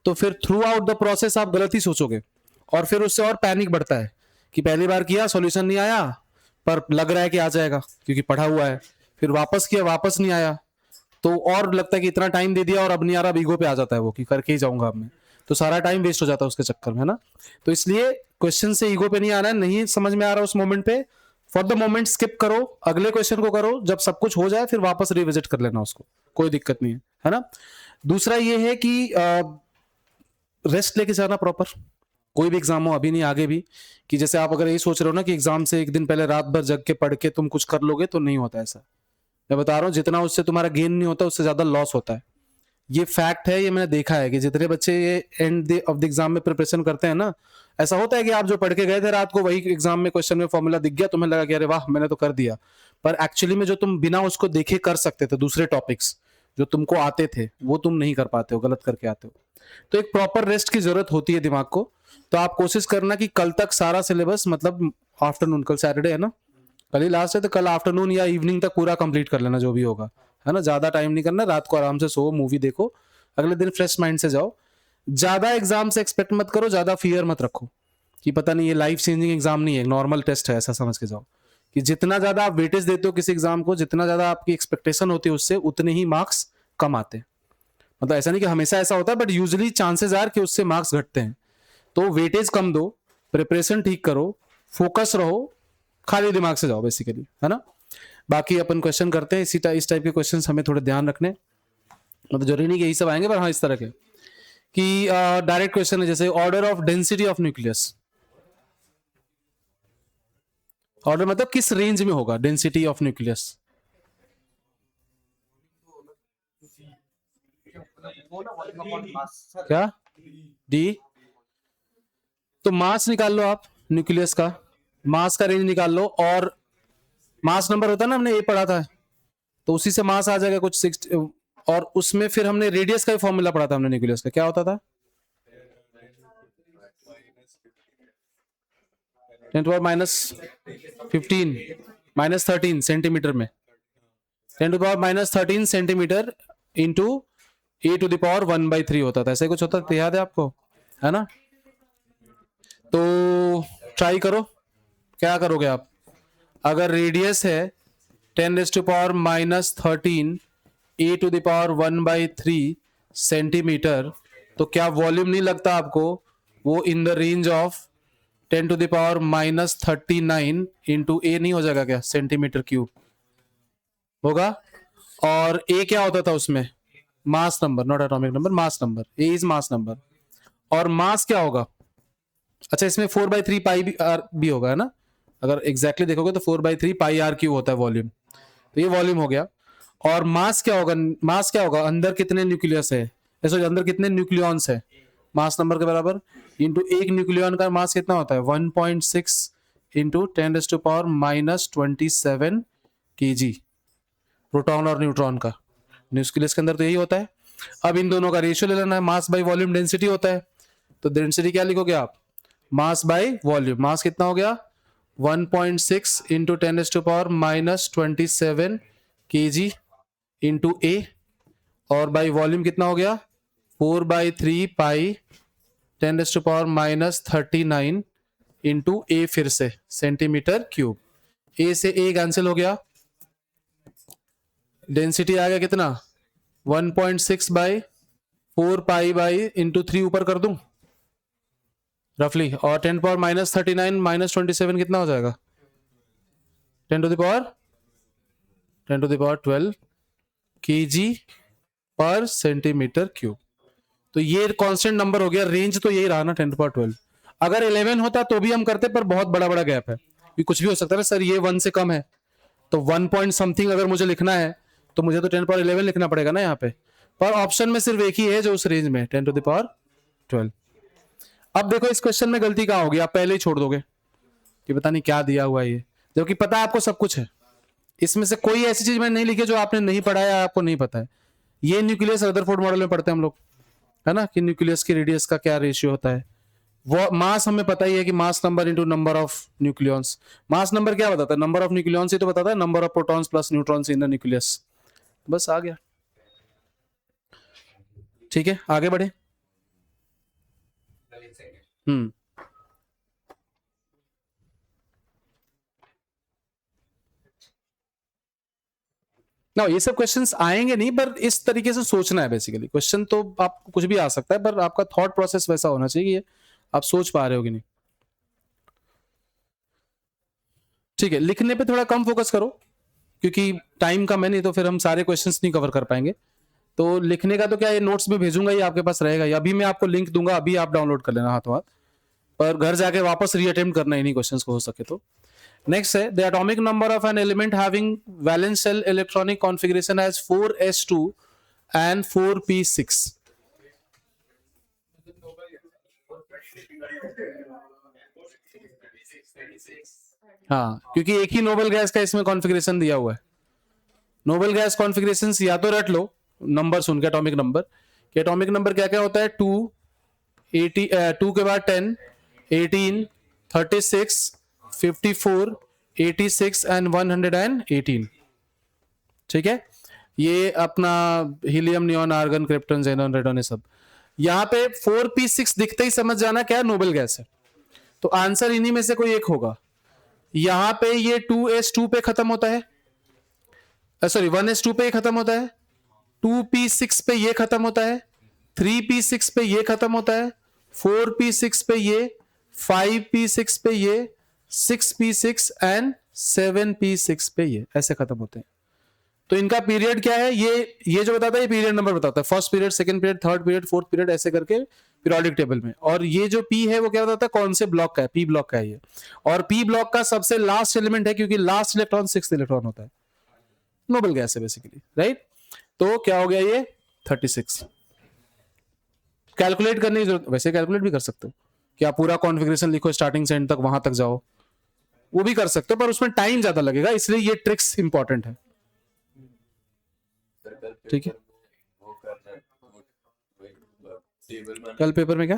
तो फिर थ्रू आउट द प्रोसेस आप गलत ही सोचोगे, और फिर उससे और पैनिक बढ़ता है कि पहली बार किया सॉल्यूशन नहीं आया, पर लग रहा है कि आ जाएगा क्योंकि पढ़ा हुआ है। फिर वापस किया, वापस नहीं आया, तो और लगता है कि इतना टाइम दे दिया और अब नहीं आ रहा, ईगो पे आ जाता है वो कि करके ही जाऊंगा अब मैं, तो सारा टाइम वेस्ट हो जाता है उसके चक्कर में, है ना। तो इसलिए क्वेश्चन से ईगो पे नहीं आना है, नहीं समझ में आ रहा उस मोमेंट पे, फॉर द मोमेंट स्किप करो, अगले क्वेश्चन को करो, जब सब कुछ हो जाए फिर वापस रिविजिट कर लेना उसको, कोई दिक्कत नहीं है ना। दूसरा ये है कि रेस्ट लेके जाना प्रॉपर, कोई भी एग्जाम हो, अभी नहीं आगे भी, कि जैसे आप अगर यही सोच रहे हो ना कि एग्जाम से एक दिन पहले रात भर जग के पढ़ के तुम कुछ कर लोगे, तो नहीं होता ऐसा। मैं बता रहा हूँ, जितना उससे तुम्हारा गेन नहीं होता उससे ज्यादा लॉस होता है। ये फैक्ट है, ये मैंने देखा है कि जितने बच्चे ये एंड ऑफ द एग्जाम में प्रिपरेशन करते हैं ना, ऐसा होता है कि आप जो पढ़ के गए थे रात को, वही एग्जाम में क्वेश्चन में फॉर्मूला दिख गया, तुम्हें लगा कि अरे वाह मैंने तो कर दिया, पर एक्चुअली में जो तुम बिना उसको देखे कर सकते थे, दूसरे टॉपिक्स जो तुमको आते थे, वो तुम नहीं कर पाते हो, गलत करके आते हो। तो एक प्रॉपर रेस्ट की जरूरत होती है दिमाग को। तो आप कोशिश करना कि कल तक सारा सिलेबस, मतलब आफ्टरनून, कल सैटरडे है ना, कल ही लास्ट है, तो कल आफ्टरनून या इवनिंग तक पूरा कंप्लीट कर लेना जो भी होगा, है ना। ज्यादा टाइम नहीं करना, रात को आराम से सो, मूवी देखो, अगले दिन फ्रेश माइंड से जाओ। ज्यादा एग्जाम से एक्सपेक्ट मत करो, ज्यादा फियर मत रखो कि पता नहीं ये लाइफ चेंजिंग एग्जाम नहीं है, नॉर्मल टेस्ट है, ऐसा समझ के जाओ। कि जितना ज्यादा आप वेटेज देते हो किसी एग्जाम को, जितना ज्यादा आपकी एक्सपेक्टेशन होती है उससे, उतने ही मार्क्स कम आते हैं। मतलब ऐसा नहीं कि हमेशा ऐसा होता है, बट यूजुअली चांसेस आर कि उससे मार्क्स घटते हैं। तो वेटेज कम दो, प्रिपरेशन ठीक करो, फोकस रहो, खाली दिमाग से जाओ बेसिकली, है ना। बाकी अपन क्वेश्चन करते हैं, इस टाइप के क्वेश्चन हमें थोड़े ध्यान रखने, मतलब जरूरी नहीं कि यही सब आएंगे, पर हाँ इस तरह के कि डायरेक्ट क्वेश्चन है, जैसे order of density of nucleus. Order मतलब किस रेंज में होगा डेंसिटी ऑफ न्यूक्लियस? क्या? डी। तो मास निकाल लो आप न्यूक्लियस का, मास का रेंज निकाल लो, और मास नंबर होता है ना, हमने ए पढ़ा था, तो उसी से मास आ जाएगा कुछ 6, और उसमें फिर हमने रेडियस का ही फॉर्मूला पढ़ा था हमने न्यूक्लियस का, क्या होता था? 10⁻15 -13 सेंटीमीटर में, 10⁻13 सेंटीमीटर इंटू A⁻1/3 होता था, ऐसे कुछ होता था, याद है आपको, है ना। तो ट्राई करो, क्या करोगे आप? अगर रेडियस है 10⁻13 A⁻1/3 सेंटीमीटर, तो क्या वॉल्यूम नहीं लगता आपको वो in the range of 10⁻39 into a नहीं हो जाएगा क्या, सेंटीमीटर क्यूब होगा। और ए क्या होता था उसमें? Mass number, not atomic number, mass number, A is mass number. और मास क्या होगा? अच्छा, इसमें 4/3 पाई भी होगा, है ना। अगर एग्जैक्टली देखोगे तो 4/3 पाई आर क्यूब होता है वॉल्यूम, तो ये वॉल्यूम हो गया। और मास क्या होगा? मास क्या होगा? अंदर कितने न्यूक्लियस है, अंदर कितने न्यूक्लियॉन्स है, मास नंबर के बराबर, इंटू एक न्यूक्लियॉन का मास कितना होता है? 1.6 इंटू 10⁻27 kg, प्रोटॉन और न्यूट्रॉन का, न्यूक्लियस के अंदर तो यही होता है। अब इन दोनों का रेशियो ले लेना है, मास बाई वॉल्यूम डेंसिटी होता है, तो डेंसिटी क्या लिखोगे आप? Mass by volume. मास कितना हो गया? 1.6 इंटू 10⁻27 kg इंटू ए, और बाई वॉल्यूम कितना हो गया? 4/3 पाई 10⁻39 इंटू ए, फिर से सेंटीमीटर क्यूब। ए से ए कैंसिल हो गया, डेंसिटी आ गया कितना 1.6 बाई 4 पाई बाई इंटू 3 ऊपर कर दूं रफली, और 10 पावर माइनस 39 माइनस 27 कितना हो जाएगा 10 टू द पावर 12 kg पर सेंटीमीटर क्यूब। तो ये कांस्टेंट नंबर हो गया, रेंज तो यही रहा ना 10 टू पावर 12। अगर 11 होता तो भी हम करते, पर बहुत बड़ा बड़ा गैप है, कुछ भी हो सकता है ना सर, ये 1 से कम है तो 1 पॉइंट समथिंग अगर मुझे लिखना है तो मुझे तो 10 पावर 11 लिखना पड़ेगा ना यहाँ पे, पर ऑप्शन में सिर्फ एक ही है जो उस रेंज में 10 टू द पावर 12। अब देखो इस क्वेश्चन में गलती कहाँ होगी, आप पहले ही छोड़ दोगे कि पता नहीं क्या दिया हुआ है ये, जबकि पता है आपको सब कुछ है। इसमें से कोई ऐसी चीज मैंने नहीं लिखी जो आपने नहीं पढ़ा है, आपको नहीं पता है। ये न्यूक्लियस रदरफोर्ड मॉडल में पढ़ते हैं हम लोग, है ना, कि न्यूक्लियस की रेडियस का क्या रेशियो होता है। वो मास हमें पता ही है कि mass number into number of nucleons. Mass number क्या बताता है, नंबर ऑफ न्यूक्लियॉन्स ही तो बताता है, number of protons plus neutrons in the nucleus. बस आ गया, ठीक है आगे बढ़े। ना ये सब क्वेश्चंस आएंगे नहीं, पर इस तरीके से सोचना है बेसिकली। क्वेश्चन तो आपको कुछ भी आ सकता है, पर आपका थॉट प्रोसेस वैसा होना चाहिए कि आप सोच पा रहे हो कि नहीं। ठीक है, लिखने पे थोड़ा कम फोकस करो क्योंकि टाइम कम है, नहीं तो फिर हम सारे क्वेश्चंस नहीं कवर कर पाएंगे। तो लिखने का तो क्या, ये नोट्स में भेजूंगा, ये आपके पास रहेगा, या अभी मैं आपको लिंक दूंगा, अभी आप डाउनलोड कर लेना हाथों हाथ, पर घर जाके वापस रीअटेम्प्ट करना इन्हीं क्वेश्चंस को हो सके तो। नेक्स्ट है, the atomic number of an element having valence shell electronic configuration as 4s2 and 4p6। हाँ, क्योंकि एक ही नोबल गैस का इसमें कॉन्फ़िगरेशन दिया हुआ है। नोबल गैस कॉन्फ़िगरेशन या तो रट लो नंबर सुन के, एटॉमिक नंबर के, एटॉमिक नंबर क्या क्या होता है 2 के बाद 10 18 36 54 86 एंड 118। ठीक है, ये अपना helium neon argon krypton xenon radon, ये सब। यहाँ पे 4p6 दिखते ही समझ जाना क्या नोबल गैस है, तो आंसर इन्हीं में से कोई एक होगा। यहाँ पे ये 2s2 पे खत्म होता है, सॉरी 1s2 पे ये खत्म होता है, 2p6 पे ये खत्म होता है, 3p6 पे ये खत्म होता है, 4p6 पे ये, 5p6 पे ये, 6p6 एंड 7p6 पे ये, ऐसे खत्म होते हैं। तो इनका पीरियड क्या है, ये जो बताता है, ये पीरियड नंबर बताता है, first period, second period, third period, fourth period, ऐसे करके पीरियोडिक टेबल में। और ये जो पी है वो क्या बताता है, कौन से ब्लॉक का है, पी ब्लॉक का है ये, और पी ब्लॉक का सबसे लास्ट एलिमेंट है, क्योंकि लास्ट इलेक्ट्रॉन 6th इलेक्ट्रॉन होता है, नोबल गैस है बेसिकली, राइट। तो क्या हो गया ये 36। कैलकुलेट करने की जरूरत, वैसे कैलकुलेट भी कर सकते हो कि आप पूरा कॉन्फ़िगरेशन लिखो स्टार्टिंग से एंड तक, वहां तक जाओ, वो भी कर सकते हो, पर उसमें टाइम ज्यादा लगेगा, इसलिए ये ट्रिक्स इंपॉर्टेंट है। ठीक है, कल पेपर में क्या